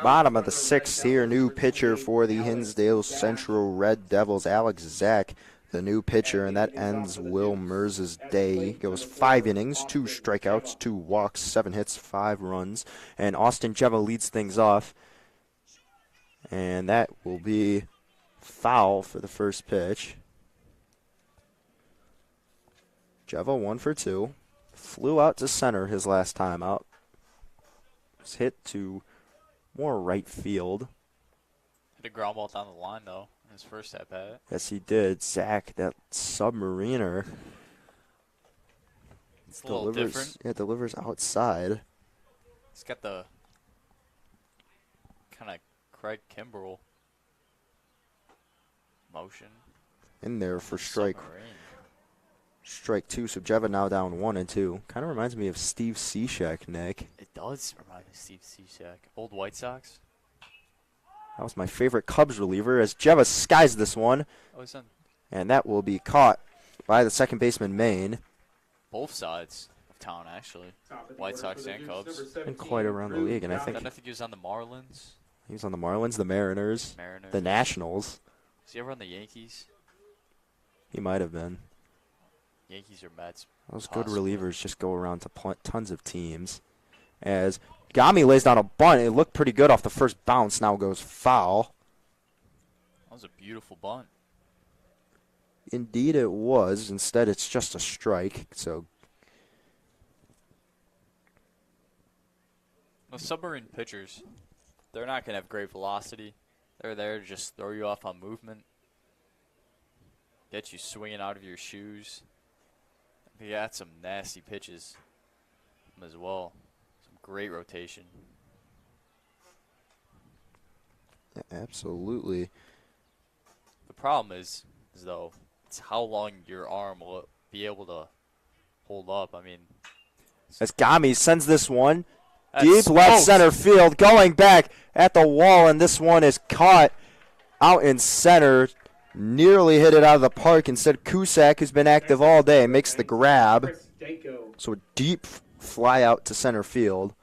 [SPEAKER 1] Bottom of the 6th here, new pitcher for the Hinsdale Central Red Devils, Alex Zach, the new pitcher, and that ends Will Merz's day. He goes 5 innings, 2 strikeouts, 2 walks, 7 hits, 5 runs, and Austin Jeva leads things off, and that will be foul for the first pitch. Jeva 1 for 2, flew out to center his last time out. Was hit to more right field.
[SPEAKER 2] Hit a ground ball down the line, though, in his first at-bat.
[SPEAKER 1] Yes, he did. Zach, that submariner.
[SPEAKER 2] It's a little different.
[SPEAKER 1] Yeah, delivers outside.
[SPEAKER 2] He's got the kind of Craig Kimbrell motion.
[SPEAKER 1] In there for strike.
[SPEAKER 2] Submarine.
[SPEAKER 1] Strike 2, so Jeva now down 1-2. Kind of reminds me of Steve Cishek, Nick.
[SPEAKER 2] It does remind me of Steve Cishek. Old White Sox.
[SPEAKER 1] That was my favorite Cubs reliever as Jeva skies this one.
[SPEAKER 2] Oh, he's on
[SPEAKER 1] And that will be caught by the second baseman, Maine.
[SPEAKER 2] both sides of town, actually. White Sox and Cubs.
[SPEAKER 1] And quite around the league. And I think
[SPEAKER 2] He was on the Marlins.
[SPEAKER 1] he was on the Marlins, the Mariners, the Nationals.
[SPEAKER 2] Was he ever on the Yankees?
[SPEAKER 1] He might have been.
[SPEAKER 2] Yankees or Mets.
[SPEAKER 1] Those good relievers just go around to tons of teams. As Gami lays down a bunt, it looked pretty good off the first bounce. Now goes foul.
[SPEAKER 2] That was a beautiful bunt.
[SPEAKER 1] Indeed it was. Instead, it's just a strike. So
[SPEAKER 2] The submarine pitchers, they're not going to have great velocity. They're there to just throw you off on movement. Get you swinging out of your shoes. They got some nasty pitches as well. Some great rotation.
[SPEAKER 1] yeah, absolutely.
[SPEAKER 2] The problem is though, it's how long your arm will be able to hold up. I mean,
[SPEAKER 1] As Gami sends this one
[SPEAKER 2] that's
[SPEAKER 1] deep left
[SPEAKER 2] smoked.
[SPEAKER 1] center field, going back at the wall, and this one is caught out in center. Nearly hit it out of the park. Instead, Cusack, who's been active all day, makes the grab. So a deep fly out to center field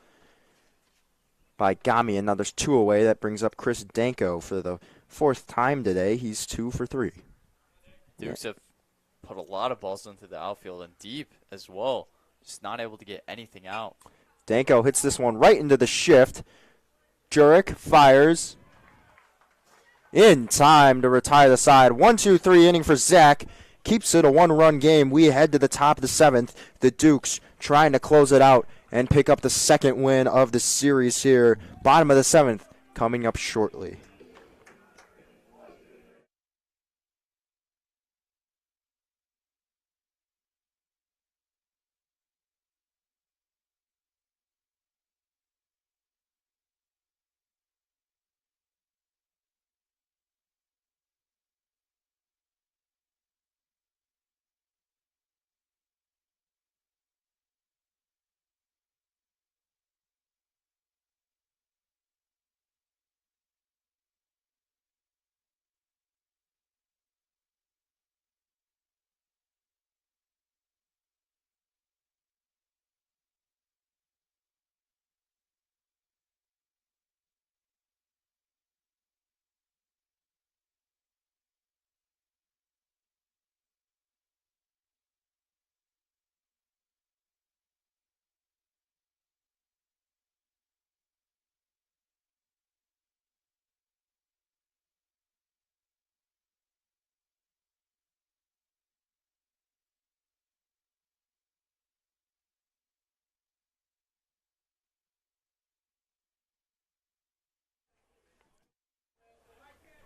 [SPEAKER 1] by Gami, and now there's 2 away. That brings up Chris Danko for the 4th time today. He's 2 for 3.
[SPEAKER 2] Dukes have put a lot of balls into the outfield and deep as well. Just not able to get anything out.
[SPEAKER 1] Danko hits this one right into the shift. Jurek fires in time to retire the side. 1-2-3 inning for Zach. Keeps it a 1-run game. We head to the top of the 7th. The Dukes trying to close it out and pick up the 2nd win of the series here. Bottom of the 7th coming up shortly.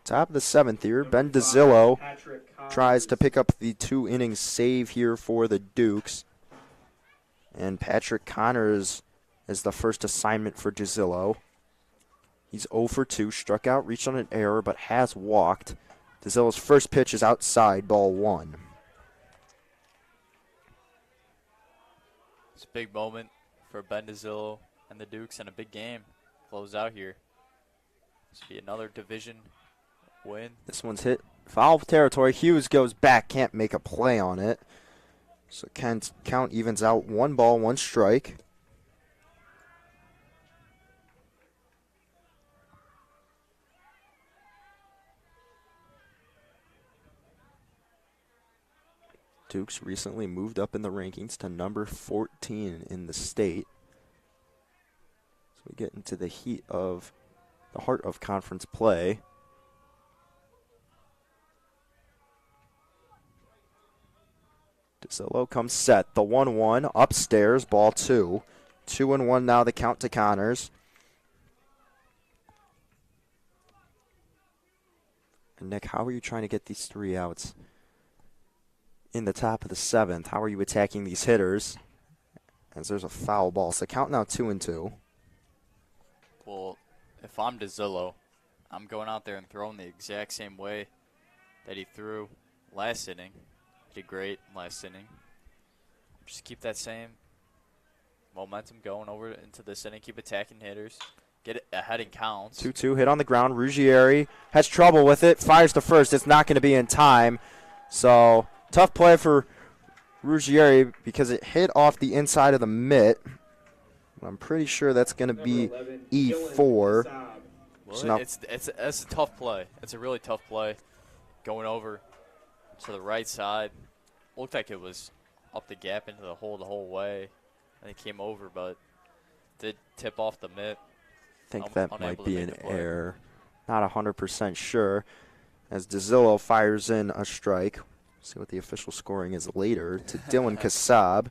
[SPEAKER 1] Top of the 7th here.
[SPEAKER 3] Number
[SPEAKER 1] Ben
[SPEAKER 3] 5,
[SPEAKER 1] DeZillo
[SPEAKER 3] Patrick
[SPEAKER 1] tries to
[SPEAKER 3] Connors.
[SPEAKER 1] pick up the 2-inning save here for the Dukes. And Patrick Connors is the first assignment for DeZillo. He's 0 for 2, struck out, reached on an error, but has walked. DeZillo's first pitch is outside, ball 1.
[SPEAKER 2] It's a big moment for Ben DeZillo and the Dukes and a big game. Close out here. This will be another division win.
[SPEAKER 1] This one's hit foul territory. Hughes goes back, can't make a play on it. So count evens out, 1 ball, 1 strike. Dukes recently moved up in the rankings to number 14 in the state. So we get into the heart of conference play. DeZillo comes set. The 1-1 upstairs, ball 2. 2-1 now, the count to Connors. And Nick, how are you trying to get these 3 outs in the top of the 7th? How are you attacking these hitters? As there's a foul ball. So count now 2-2.
[SPEAKER 2] Well, if I'm DeZillo, I'm going out there and throwing the exact same way that he threw last inning. He did great last inning. Just keep that same momentum going over into this inning. Keep attacking hitters. Get it ahead in counts.
[SPEAKER 1] 2-2 hit on the ground. Ruggieri has trouble with it. Fires to first. It's not going to be in time. So tough play for Ruggieri because it hit off the inside of the mitt. I'm pretty sure that's going to be
[SPEAKER 3] 11,
[SPEAKER 1] E4.
[SPEAKER 3] Dylan
[SPEAKER 2] Well,
[SPEAKER 1] So now-
[SPEAKER 2] it's a tough play. It's a really tough play. Going over to the right side. Looked like it was up the gap into the whole way. And it came over, but did tip off the mitt.
[SPEAKER 1] I think that might
[SPEAKER 2] unable to
[SPEAKER 1] be
[SPEAKER 2] make
[SPEAKER 1] an
[SPEAKER 2] the play.
[SPEAKER 1] error. Not 100% sure. As DeZillo fires in a strike. See what the official scoring is later to Dylan Kassab.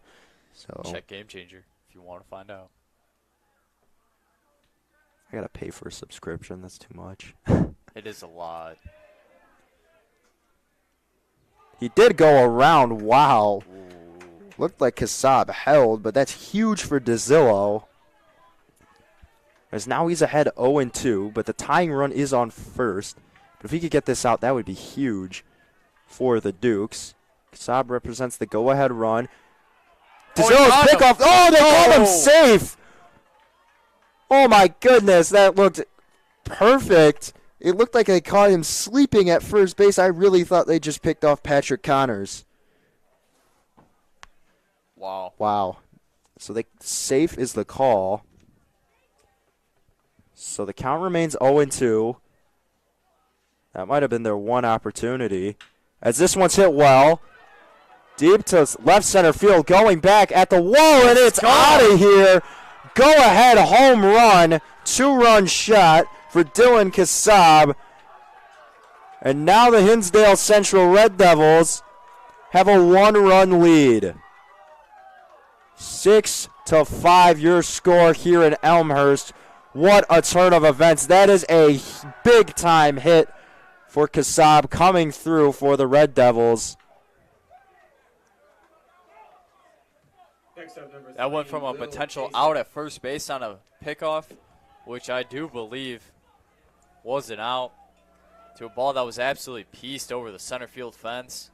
[SPEAKER 1] So
[SPEAKER 2] Check Game Changer if you want to find out.
[SPEAKER 1] I got to pay for a subscription. That's too much.
[SPEAKER 2] It is a lot.
[SPEAKER 1] He did go around. Wow.
[SPEAKER 2] Ooh.
[SPEAKER 1] Looked like Kassab held, but that's huge for DeZillo. As now he's ahead 0-2, but the tying run is on first. But if he could get this out, that would be huge for the Dukes. Kassab represents the go-ahead run.
[SPEAKER 2] Oh, he
[SPEAKER 1] DeZillo's
[SPEAKER 2] caught him.
[SPEAKER 1] pickoff. Oh, they called him
[SPEAKER 2] Oh.
[SPEAKER 1] safe. Oh, my goodness. That looked perfect. It looked like they caught him sleeping at first base. I really thought they just picked off Patrick Connors.
[SPEAKER 2] Wow.
[SPEAKER 1] Wow. So safe is the call. So the count remains 0-2. That might have been their one opportunity. As this one's hit well. Deep to left center field. Going back at the wall, and it's out of here. Go ahead home run. 2-run shot for Dylan Kassab. And now the Hinsdale Central Red Devils have a 1-run lead. 6-5 your score here in Elmhurst. What a turn of events. That is a big-time hit for Kassab coming through for the Red Devils.
[SPEAKER 3] Next up, number
[SPEAKER 2] That went
[SPEAKER 3] 3,
[SPEAKER 2] from a
[SPEAKER 3] Will
[SPEAKER 2] potential
[SPEAKER 3] Jason.
[SPEAKER 2] out at first base on a pickoff, which I do believe was an out, to a ball that was absolutely pieced over the center field fence.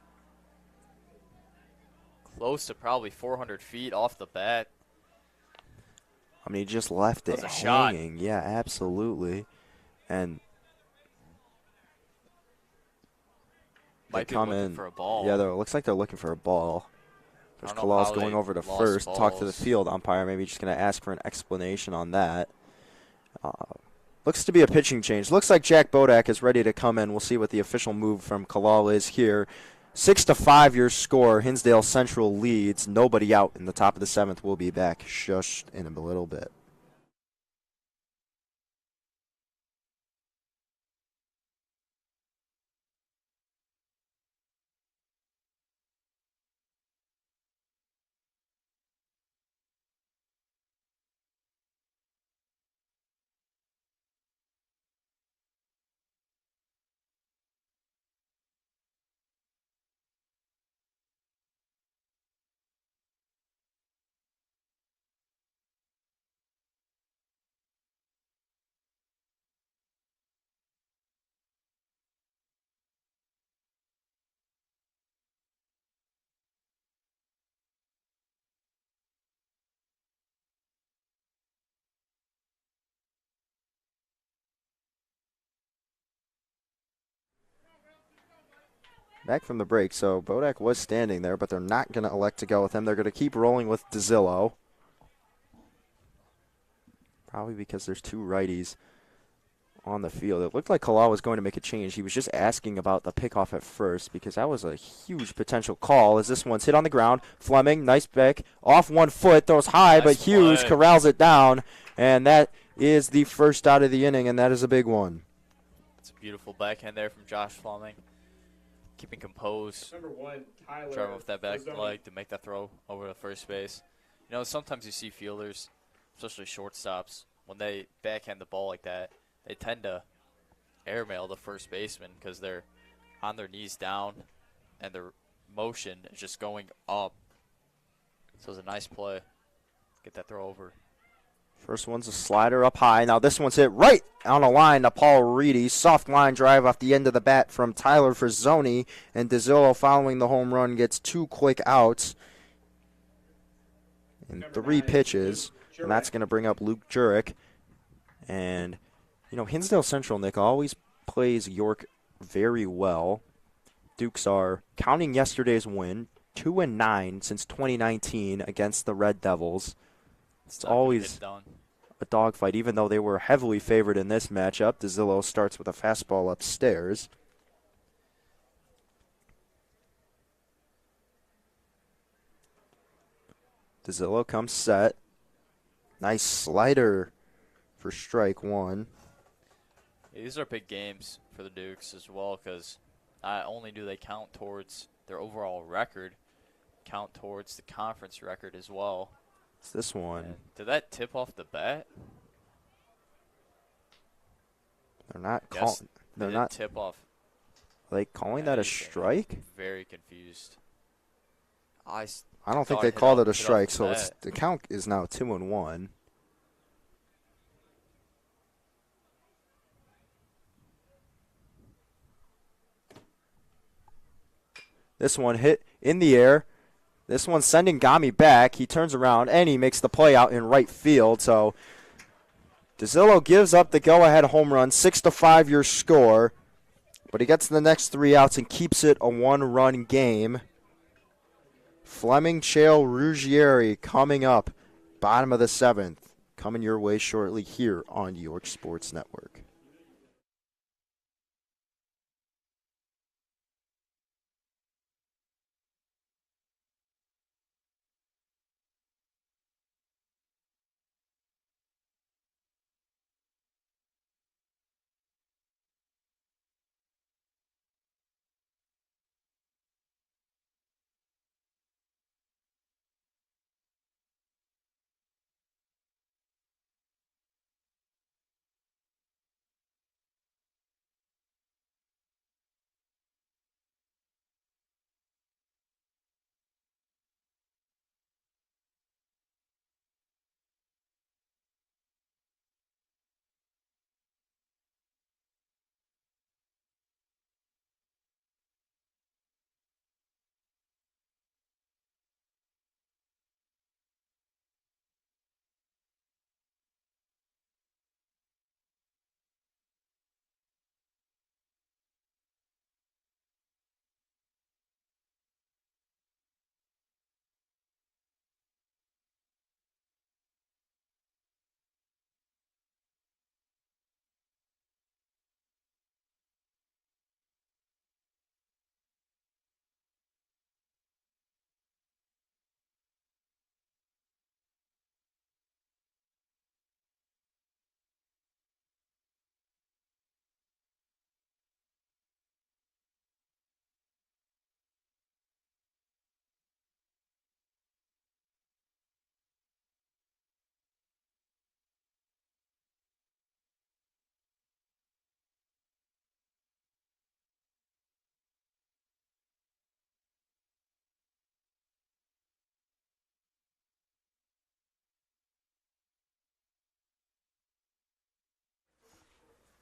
[SPEAKER 2] Close to probably 400 feet off the bat.
[SPEAKER 1] I mean, he just left it
[SPEAKER 2] That was a shot.
[SPEAKER 1] hanging. Yeah, absolutely. And
[SPEAKER 2] Might
[SPEAKER 1] they
[SPEAKER 2] be
[SPEAKER 1] come
[SPEAKER 2] looking
[SPEAKER 1] in.
[SPEAKER 2] for a ball.
[SPEAKER 1] Yeah, it looks like they're looking for a ball. There's
[SPEAKER 2] I don't know
[SPEAKER 1] Kalal's
[SPEAKER 2] how
[SPEAKER 1] going
[SPEAKER 2] they
[SPEAKER 1] over to
[SPEAKER 2] lost
[SPEAKER 1] first, talk to the
[SPEAKER 2] balls.
[SPEAKER 1] field umpire. Maybe just going to ask for an explanation on that. Looks to be a pitching change. Looks like Jack Bodak is ready to come in. We'll see what the official move from Kalal is here. 6-5 your score. Hinsdale Central leads. Nobody out in the top of the 7th. We'll be back shushed in a little bit. back from the break. So Bodak was standing there, but they're not going to elect to go with him. They're going to keep rolling with DeZillo. Probably because there's two righties on the field. It looked like Kalal was going to make a change. He was just asking about the pickoff at first because that was a huge potential call as this one's hit on the ground. Fleming, nice pick, off 1 foot, throws high,
[SPEAKER 2] Nice
[SPEAKER 1] but Hughes
[SPEAKER 2] play.
[SPEAKER 1] corrals it down, and that is the first out of the inning, and that is a big one.
[SPEAKER 2] It's a beautiful backhand there from Josh Fleming. Keeping composed,
[SPEAKER 3] Number 1, Tyler.
[SPEAKER 2] driving with that back
[SPEAKER 3] Gurgone.
[SPEAKER 2] leg to make that throw over to first base. You know, sometimes you see fielders, especially shortstops, when they backhand the ball like that, they tend to airmail the first baseman because they're on their knees down and their motion is just going up. So it's a nice play. Get that throw over.
[SPEAKER 1] First one's a slider up high. Now this one's hit right on a line to Paul Reedy. Soft line drive off the end of the bat from Tyler Frazzoni. And DeZillo, following the home run, gets 2 quick outs in
[SPEAKER 3] Number
[SPEAKER 1] 3
[SPEAKER 3] 9,
[SPEAKER 1] pitches.
[SPEAKER 3] Luke
[SPEAKER 1] And that's going to bring up Luke Jurek. And, you know, Hinsdale Central, Nick, always plays York very well. Dukes are, counting yesterday's win, 2-9 since 2019 against the Red Devils. It's
[SPEAKER 2] not gonna
[SPEAKER 1] always
[SPEAKER 2] get done.
[SPEAKER 1] a dogfight, even though they were heavily favored in this matchup. DeZillo starts with a fastball upstairs. DeZillo comes set. Nice slider for strike 1.
[SPEAKER 2] These are big games for the Dukes as well because not only do they count towards their overall record, count towards the conference record as well.
[SPEAKER 1] It's this one.
[SPEAKER 2] And did that tip off the bat?
[SPEAKER 1] They're not
[SPEAKER 2] Yes,
[SPEAKER 1] calling. They're
[SPEAKER 2] Did it
[SPEAKER 1] not.
[SPEAKER 2] tip off.
[SPEAKER 1] Are they calling that a
[SPEAKER 2] anything.
[SPEAKER 1] strike?
[SPEAKER 2] Very confused.
[SPEAKER 1] I don't think
[SPEAKER 2] thought
[SPEAKER 1] they
[SPEAKER 2] it hit
[SPEAKER 1] called
[SPEAKER 2] off-
[SPEAKER 1] it a
[SPEAKER 2] hit off
[SPEAKER 1] strike.
[SPEAKER 2] the
[SPEAKER 1] So it's,
[SPEAKER 2] bat.
[SPEAKER 1] the count is now 2-1. This one hit in the air. This one's sending Gami back. He turns around and he makes the play out in right field. So DeZillo gives up the go-ahead home run, 6-5 your score. But he gets the next 3 outs and keeps it a 1-run game. Fleming, Chael, Ruggieri coming up, bottom of the 7th. Coming your way shortly here on York Sports Network.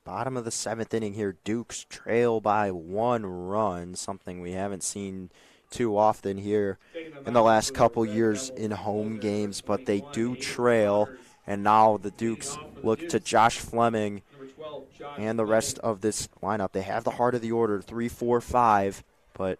[SPEAKER 1] Bottom of the 7th inning here. Dukes trail by 1 run, something we haven't seen too often here in the last couple years in home games, but they do trail, and now the Dukes look to Josh Fleming
[SPEAKER 3] Number 12, Josh
[SPEAKER 1] and the rest of this lineup. They have the heart of the order, 3, 4, 5. But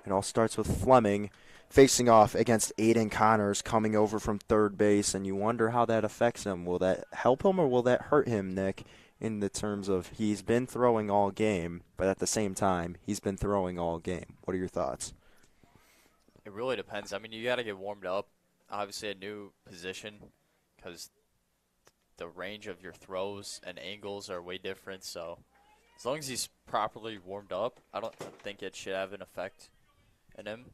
[SPEAKER 1] it all starts with Fleming facing off against Aiden Connors coming over from third base, and you wonder how that affects him. Will that help him or will that hurt him, Nick, in the terms of he's been throwing all game, but at the same time, he's been throwing all game. What are your thoughts?
[SPEAKER 2] It really depends. I mean, you got to get warmed up. Obviously, a new position because the range of your throws and angles are way different. So as long as he's properly warmed up, I don't think it should have an effect in him.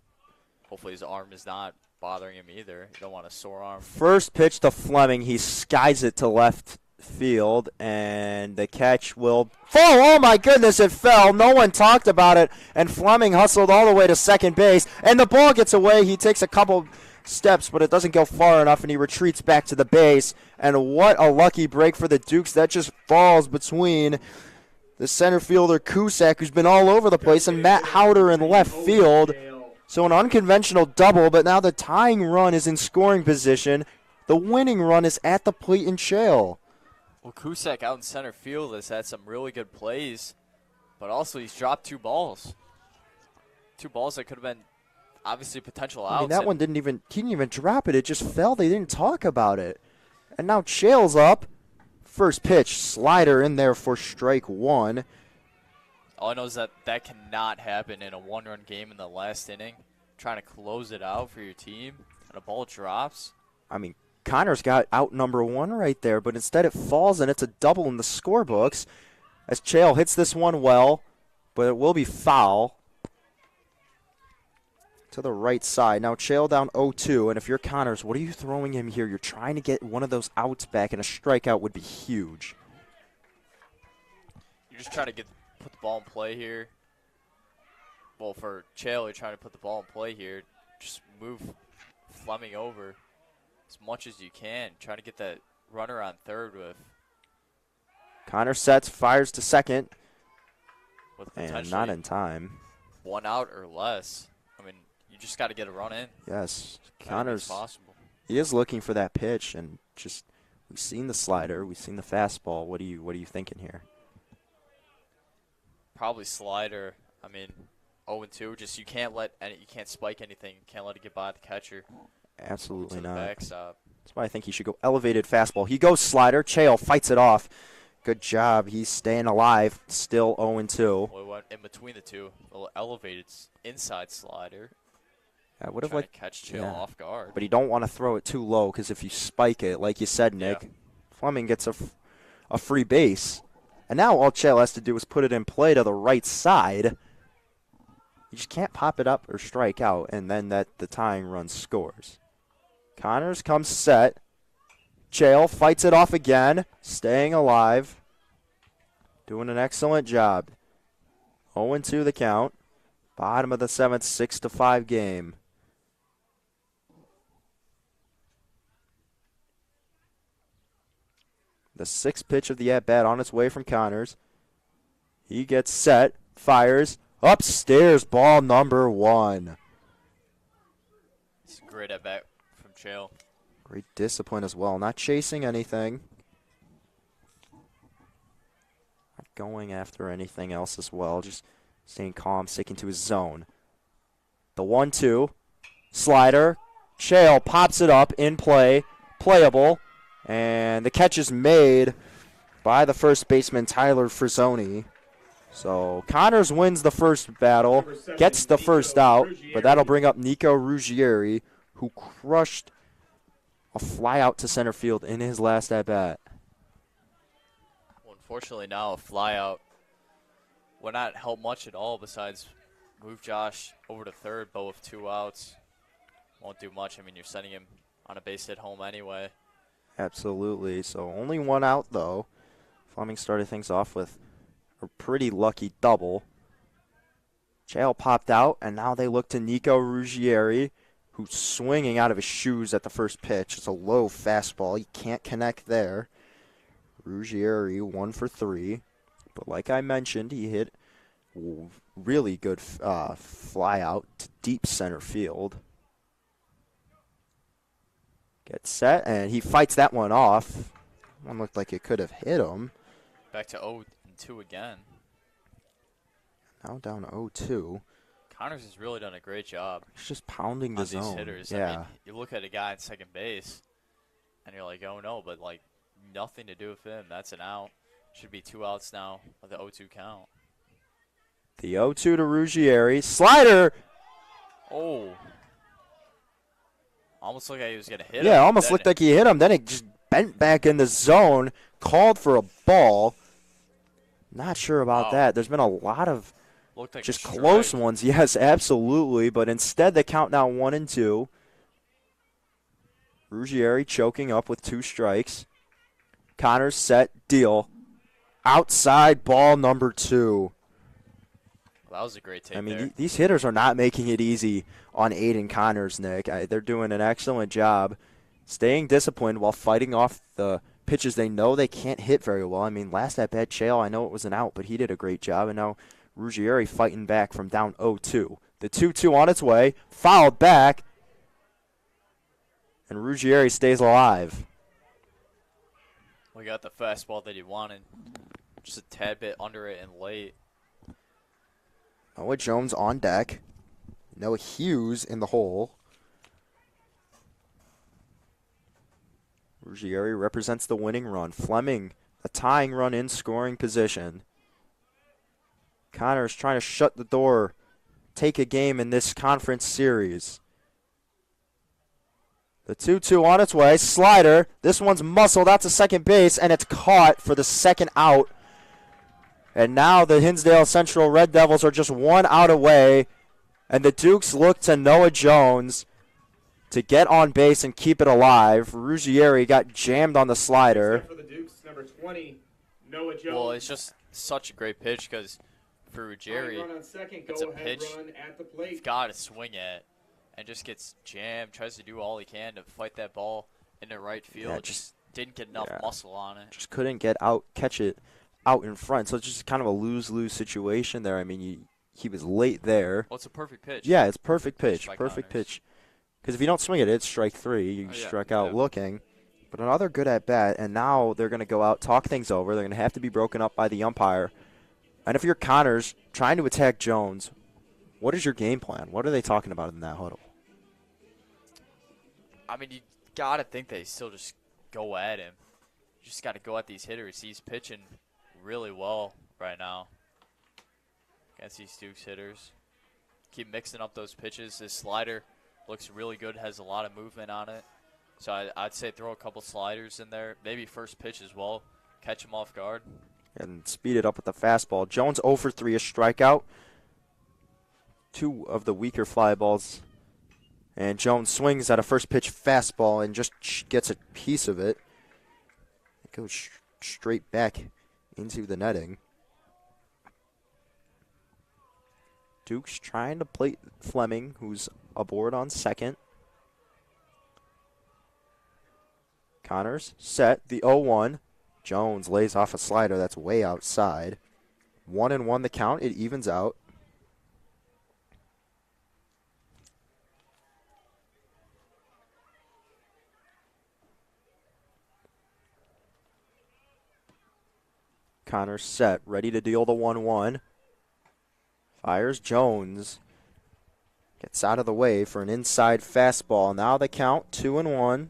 [SPEAKER 2] Hopefully his arm is not bothering him either. You don't want a sore arm.
[SPEAKER 1] First pitch to Fleming. He skies it to left field, and the catch will fall. Oh, my goodness, it fell. No one talked about it, and Fleming hustled all the way to second base, and the ball gets away. He takes a couple steps, but it doesn't go far enough, and he retreats back to the base. And what a lucky break for the Dukes. That just falls between the center fielder Cusack, who's been all over the place, and Matt Howder in left field. So an unconventional double, but now the tying run is in scoring position. The winning run is at the plate in Chale.
[SPEAKER 2] Well, Cusack out in center field has had some really good plays, but also he's dropped 2 balls. 2 balls that could have been obviously potential outs.
[SPEAKER 1] I mean, that one he didn't even drop it. It just fell. They didn't talk about it. And now Chale's up. First pitch, slider in there for strike 1.
[SPEAKER 2] All I know is that cannot happen in a 1-run game in the last inning. Trying to close it out for your team, and a ball drops.
[SPEAKER 1] I mean, Connors got out number 1 right there, but instead it falls, and it's a double in the scorebooks as Chale hits this one well, but it will be foul to the right side. Now Chale down 0-2, and if you're Connors, what are you throwing him here? You're trying to get one of those outs back, and a strikeout would be huge.
[SPEAKER 2] You're just trying to put the ball in play here. Well, for Chale, you're trying to put the ball in play here. Just move Fleming over as much as you can. Trying to get that runner on third with.
[SPEAKER 1] Connors sets, fires to second,
[SPEAKER 2] With
[SPEAKER 1] and
[SPEAKER 2] potentially
[SPEAKER 1] not in time.
[SPEAKER 2] 1 out or less. I mean, you just got to get a run in.
[SPEAKER 1] Yes,
[SPEAKER 2] Connors.
[SPEAKER 1] Connors, he is looking for that pitch, and just we've seen the slider, we've seen the fastball. What are you thinking here?
[SPEAKER 2] Probably slider. I mean, 0-2. Just you can't spike anything. You can't let it get by the catcher.
[SPEAKER 1] Absolutely
[SPEAKER 2] to the
[SPEAKER 1] not.
[SPEAKER 2] backstop.
[SPEAKER 1] That's why I think he should go elevated fastball. He goes slider. Chale fights it off. Good job. He's staying alive. Still 0-2.
[SPEAKER 2] Well, we went in between the two. A little elevated inside slider.
[SPEAKER 1] I would have
[SPEAKER 2] Trying
[SPEAKER 1] liked
[SPEAKER 2] to catch Chale off guard.
[SPEAKER 1] But you don't want to throw it too low because if you spike it, like you said, Nick, Fleming gets a free base. And now all Chale has to do is put it in play to the right side. You just can't pop it up or strike out, and then the tying run scores. Connors comes set. Chale fights it off again, staying alive. Doing an excellent job. 0-2 the count. Bottom of the 7th, 6-5 game. The 6th pitch of the at-bat on its way from Connors. He gets set, fires, upstairs, ball number 1.
[SPEAKER 2] It's a great at-bat from Chale.
[SPEAKER 1] Great discipline as well, not chasing anything. Not going after anything else as well, just staying calm, sticking to his zone. The 1-2, slider, Chale pops it up, in play, playable. And the catch is made by the first baseman, Tyler Frizzoni. So Connors wins the first battle, gets the first out, but that'll bring up Nico Ruggieri, who crushed a fly out to center field in his last at-bat.
[SPEAKER 2] Well, unfortunately now a fly out will not help much at all besides move Josh over to third, but with 2 outs. Won't do much. I mean, you're sending him on a base hit home anyway.
[SPEAKER 1] Absolutely. So only 1 out, though. Fleming started things off with a pretty lucky double. Chale popped out, and now they look to Nico Ruggieri, who's swinging out of his shoes at the first pitch. It's a low fastball. He can't connect there. Ruggieri 1 for 3. But like I mentioned, he hit really good fly out to deep center field. Gets set, and he fights that one off. One looked like it could have hit him.
[SPEAKER 2] Back to 0-2 again.
[SPEAKER 1] Now down 0-2.
[SPEAKER 2] Connors has really done a great job
[SPEAKER 1] He's just pounding the
[SPEAKER 2] on
[SPEAKER 1] zone.
[SPEAKER 2] these hitters.
[SPEAKER 1] Yeah.
[SPEAKER 2] I mean, you look at a guy at second base, and you're like, oh no, but like nothing to do with him. That's an out. Should be 2 outs now of the 0-2 count.
[SPEAKER 1] The 0-2 to Ruggieri. Slider.
[SPEAKER 2] Oh. Almost looked like he was going to hit him.
[SPEAKER 1] Yeah, almost looked like he hit him. Then it just bent back in the zone, called for a ball. Not sure about that. There's been a lot of
[SPEAKER 2] looked like
[SPEAKER 1] just close ones. Yes, absolutely. But instead, they count now 1-2. Ruggieri choking up with 2 strikes. Connors set, deal. Outside ball number 2.
[SPEAKER 2] Well, that was a great take.
[SPEAKER 1] I mean,
[SPEAKER 2] there.
[SPEAKER 1] These hitters are not making it easy on Aiden Connors, Nick. They're doing an excellent job staying disciplined while fighting off the pitches they know they can't hit very well. I mean, last at bat, Chael, I know it was an out, but he did a great job. And now Ruggieri fighting back from down 0-2. The 2-2 on its way, fouled back, and Ruggieri stays alive.
[SPEAKER 2] We got the fastball that he wanted. Just a tad bit under it and late.
[SPEAKER 1] Noah Jones on deck. Noah Hughes in the hole. Ruggieri represents the winning run. Fleming, a tying run in scoring position. Connors trying to shut the door, take a game in this conference series. The 2-2 on its way. Slider. This one's muscled out to second base, and it's caught for the second out. And now the Hinsdale Central Red Devils are just 1 out away, and the Dukes look to Noah Jones to get on base and keep it alive. Ruggieri got jammed on the slider.
[SPEAKER 3] For the Dukes, number 20, Noah Jones.
[SPEAKER 2] Well, it's just such a great pitch because for Ruggieri, it's a pitch you've got to swing at and just gets jammed, tries to do all he can to fight that ball into right field.
[SPEAKER 1] Yeah,
[SPEAKER 2] just didn't get enough muscle on it.
[SPEAKER 1] Just couldn't get out, catch it out in front. So it's just kind of a lose-lose situation there. I mean, he was late there.
[SPEAKER 2] Well, it's a perfect pitch.
[SPEAKER 1] Yeah, it's perfect pitch.
[SPEAKER 2] Strike
[SPEAKER 1] Perfect
[SPEAKER 2] Connors.
[SPEAKER 1] pitch. Because if you don't swing it, it's strike 3. You struck out looking. But another good at bat, and now they're going to go out, talk things over. They're going to have to be broken up by the umpire. And if you're Connors trying to attack Jones, what is your game plan? What are they talking about in that huddle?
[SPEAKER 2] I mean, you got to think they still just go at him. You just got to go at these hitters. He's pitching really well right now against these Dukes hitters. Keep mixing up those pitches. This slider looks really good, has a lot of movement on it. So I'd say throw a couple sliders in there, maybe first pitch as well, catch him off guard.
[SPEAKER 1] And speed it up with the fastball. Jones 0 for 3, a strikeout. 2 of the weaker fly balls. And Jones swings at a first pitch fastball and just gets a piece of it. It goes straight back into the netting. Duke's trying to plate Fleming, who's aboard on second. Connors set the 0-1. Jones lays off a slider that's way outside. 1-1 the count. It evens out. Connors set, ready to deal the 1-1. Fires Jones. Gets out of the way for an inside fastball. Now the count, 2-1.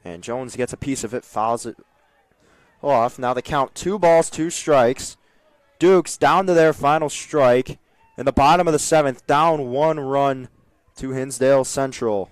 [SPEAKER 1] And Jones gets a piece of it, fouls it off. Now the count, 2 balls, 2 strikes. Dukes down to their final strike. In the bottom of the 7th, down 1 run to Hinsdale Central.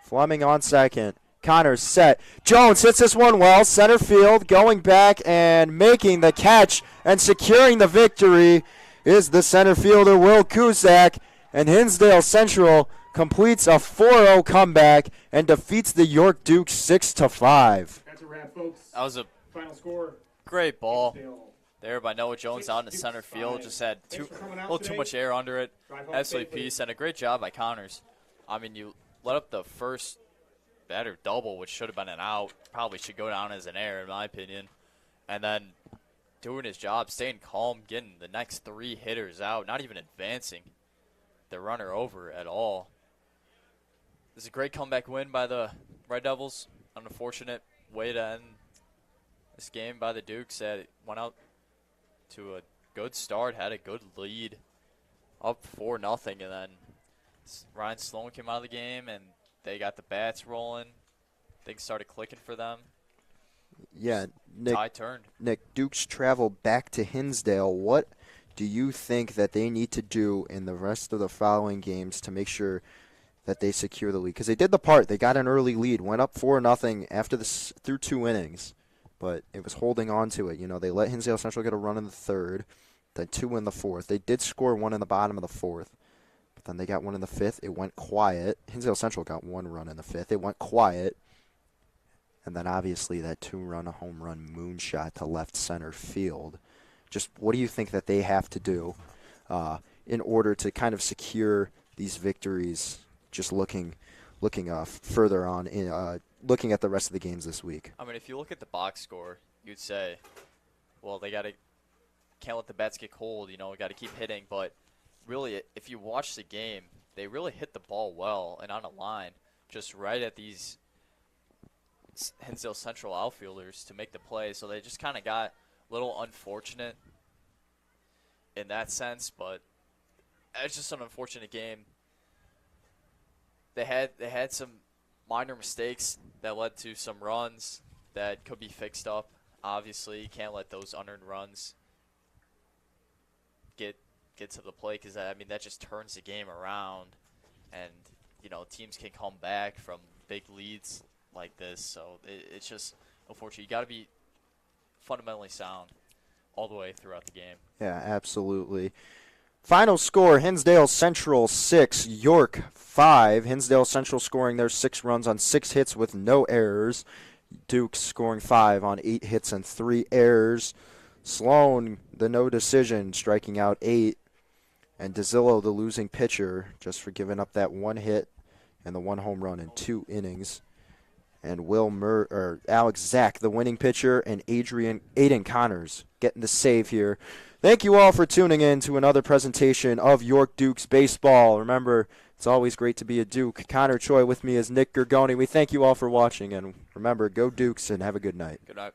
[SPEAKER 1] Fleming on second. Connors set. Jones hits this one well. Center field, going back and making the catch and securing the victory is the center fielder, Will Cusack. And Hinsdale Central completes a 4-0 comeback and defeats the York Dukes 6-5.
[SPEAKER 3] That's a wrap, folks.
[SPEAKER 2] That was a
[SPEAKER 3] Final score.
[SPEAKER 2] great ball
[SPEAKER 3] Hinsdale.
[SPEAKER 2] there by Noah Jones out in the center field. Just had a little too much air under it. Absolutely piece, and a great job by Connors. I mean, you let up the first batter double, which should have been an out. Probably should go down as an error, in my opinion. And then doing his job, staying calm, getting the next 3 hitters out, not even advancing. their runner over at all. This is a great comeback win by the Red Devils. An unfortunate way to end this game by the Dukes that went out to a good start, had a good lead, up 4-0, and then Ryan Sloan came out of the game and they got the bats rolling. Things started clicking for them.
[SPEAKER 1] Yeah, Nick,
[SPEAKER 2] Tide turned.
[SPEAKER 1] Nick, Dukes travel back to Hinsdale. What do you think that they need to do in the rest of the following games to make sure that they secure the lead? Because they did the part. They got an early lead, went up 4-0 after this through 2 innings, but it was holding on to it. You know, they let Hinsdale Central get a run in the third, then 2 in the fourth. They did score 1 in the bottom of the fourth, but then they got 1 in the fifth. It went quiet. Hinsdale Central got 1 run in the fifth. It went quiet. And then obviously that 2-run home run moonshot to left center field. Just what do you think that they have to do in order to kind of secure these victories? Just looking further on, looking at the rest of the games this week.
[SPEAKER 2] I mean, if you look at the box score, you'd say, well, they can't let the bats get cold. You know, got to keep hitting. But really, if you watch the game, they really hit the ball well and on a line, just right at these Hinsdale Central outfielders to make the play. So they just kind of got a little unfortunate in that sense, but it's just an unfortunate game. They had some minor mistakes that led to some runs that could be fixed up. Obviously, you can't let those unearned runs get to the play because that just turns the game around, and you know teams can come back from big leads like this. So it's just unfortunate. You got to be fundamentally sound all the way throughout the game.
[SPEAKER 1] Yeah, absolutely. Final score, Hinsdale Central 6, York 5. Hinsdale Central scoring their 6 runs on 6 hits with no errors. Dukes scoring 5 on 8 hits and 3 errors. Sloan, the no decision, striking out 8. And DeZillo, the losing pitcher, just for giving up that 1 hit and the 1 home run in 2 innings. And Alex Zach, the winning pitcher, and Aiden Connors getting the save here. Thank you all for tuning in to another presentation of York Dukes Baseball. Remember, it's always great to be a Duke. Connor Choi with me is Nick Gurgone. We thank you all for watching, and remember, go Dukes and have a good night.
[SPEAKER 2] Good night.